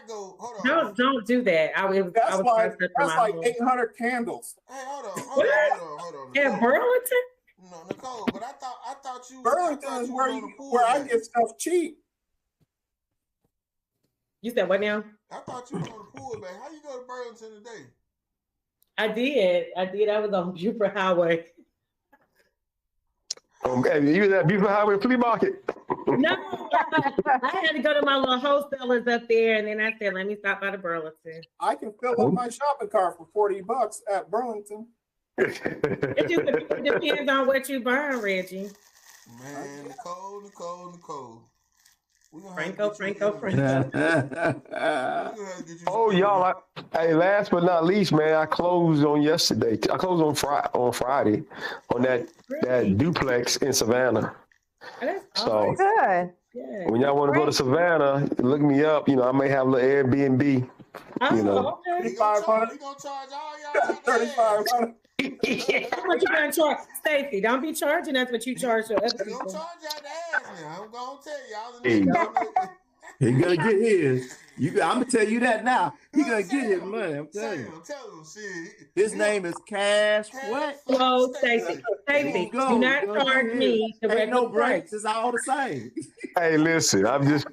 Don't do that. That's like 800 candles. Hey, hold on. Yeah, Burlington. No, Nicole, but I thought you. Burlington is where I get stuff cheap. You said what now? I thought you were on the pool, man. How you go to Burlington today? I did. I was on Buford Highway. Okay, you was at Buford Highway Flea Market. No, I had to go to my little wholesalers up there, and then I said, let me stop by the Burlington. I can fill up my shopping cart for $40 at Burlington. It just depends on what you burn, Reggie. Man, Nicole. Franco. Oh, y'all! Hey, last but not least, man, I closed on yesterday. I closed on Friday on that duplex in Savannah. So Good. when y'all want to go to Savannah, look me up. I may have a little Airbnb. Okay. He gonna charge all y'all $3,500. How much you gonna charge, Stacey? Don't be charging us what you charge your other He gonna people. charge y'all the ass now. I'm gonna tell y'all. He gonna get his. I'm gonna tell you that now. He gonna get his money. I'm telling you. Tell him, shit. His name is Cash. What? No, Stacey, do not charge me the Ain't no regular price. breaks. It's all the same. Hey, listen, I'm just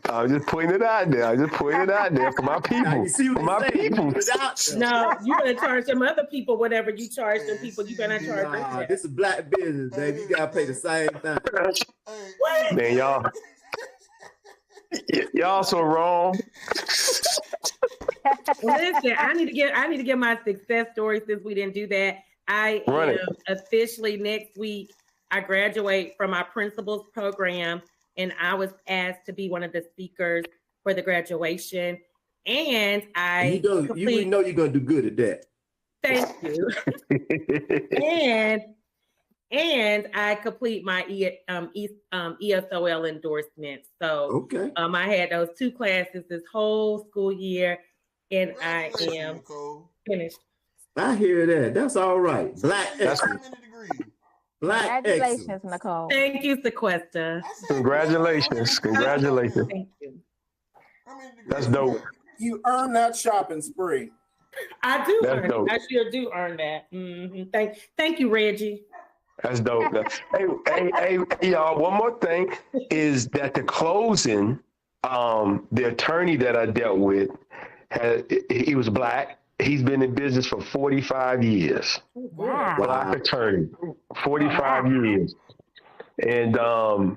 putting it out there. I'm just putting it out there for my people. You see what For my I'm saying? people. Put it out there. No, you gonna charge them other people whatever you charge them people. You gonna charge Nah, them. this is black business, baby. You gotta pay the same thing. Hey, Man, y'all so wrong. Listen, I need to get my success story since we didn't do that. I Run am it. officially next week. I graduate from my principal's program, and I was asked to be one of the speakers for the graduation. And I You know you're gonna do good at that. Thank you. and I complete my ESOL endorsement. So Okay. I had those 2 classes this whole school year, and I am finished. I hear that. That's all right. Black excellence. Black Congratulations, excellence. Nicole. Thank you, Sequesta. Congratulations. Thank you. That's dope. You earn that shopping spree. I do That's earn dope. it. I sure do earn that. Thank you, Reggie. That's dope. Hey, y'all, one more thing is that the closing, the attorney that I dealt with, he was black. He's been in business for 45 years. Wow. Black attorney, 45 years. And the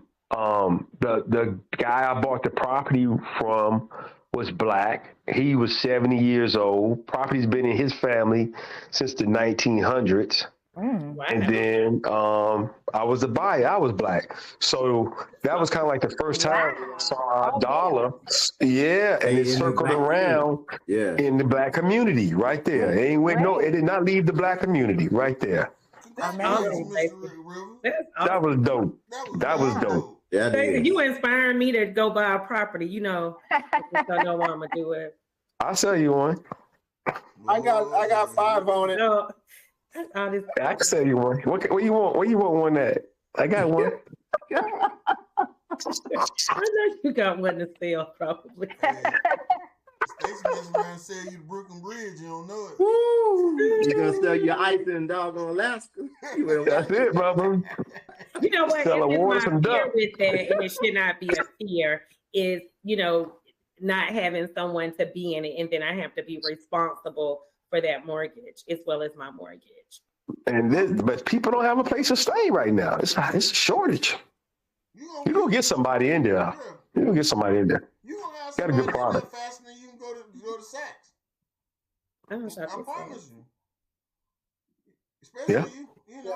guy I bought the property from was black. He was 70 years old. Property's been in his family since the 1900s. Wow. And then I was the buyer. I was black. So that was kind of like the first time I saw a dollar. Yeah, and it circled around in the black community right there. It ain't went it did not leave the black community right there. That was dope. That was dope. Yeah, you inspired me to go buy a property. I just don't know why I'm gonna do it. I'll sell you one. I got 5 on it. No, I can sell you one. What you want? Where you want one at? I got one. I know you got one to sell, probably. Stacey messing around and sell you the Brooklyn Bridge. You don't know it. Woo! You gonna sell your ice in doggone Alaska? That's it, brother. You know what? Sell a water, My some fear duck. with that, and it should not be a fear, is not having someone to be in it, and then I have to be responsible for that mortgage as well as my mortgage. But people don't have a place to stay right now. It's a shortage. You gonna get somebody in there. You gonna get somebody in there. You gonna have Got a good somebody product. faster than you can go to Saks. I promise you. Especially Yeah.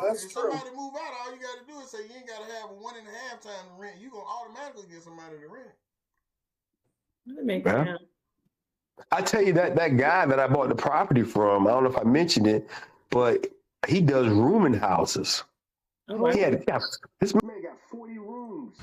That's if true. somebody move out, all you got to do is say you ain't got to have a 1.5 time to rent. You gonna automatically get somebody to rent. That makes Yeah. sense. I tell you that guy that I bought the property from, I don't know if I mentioned it, but he does rooming houses. Oh, wow. This man got 40 rooms.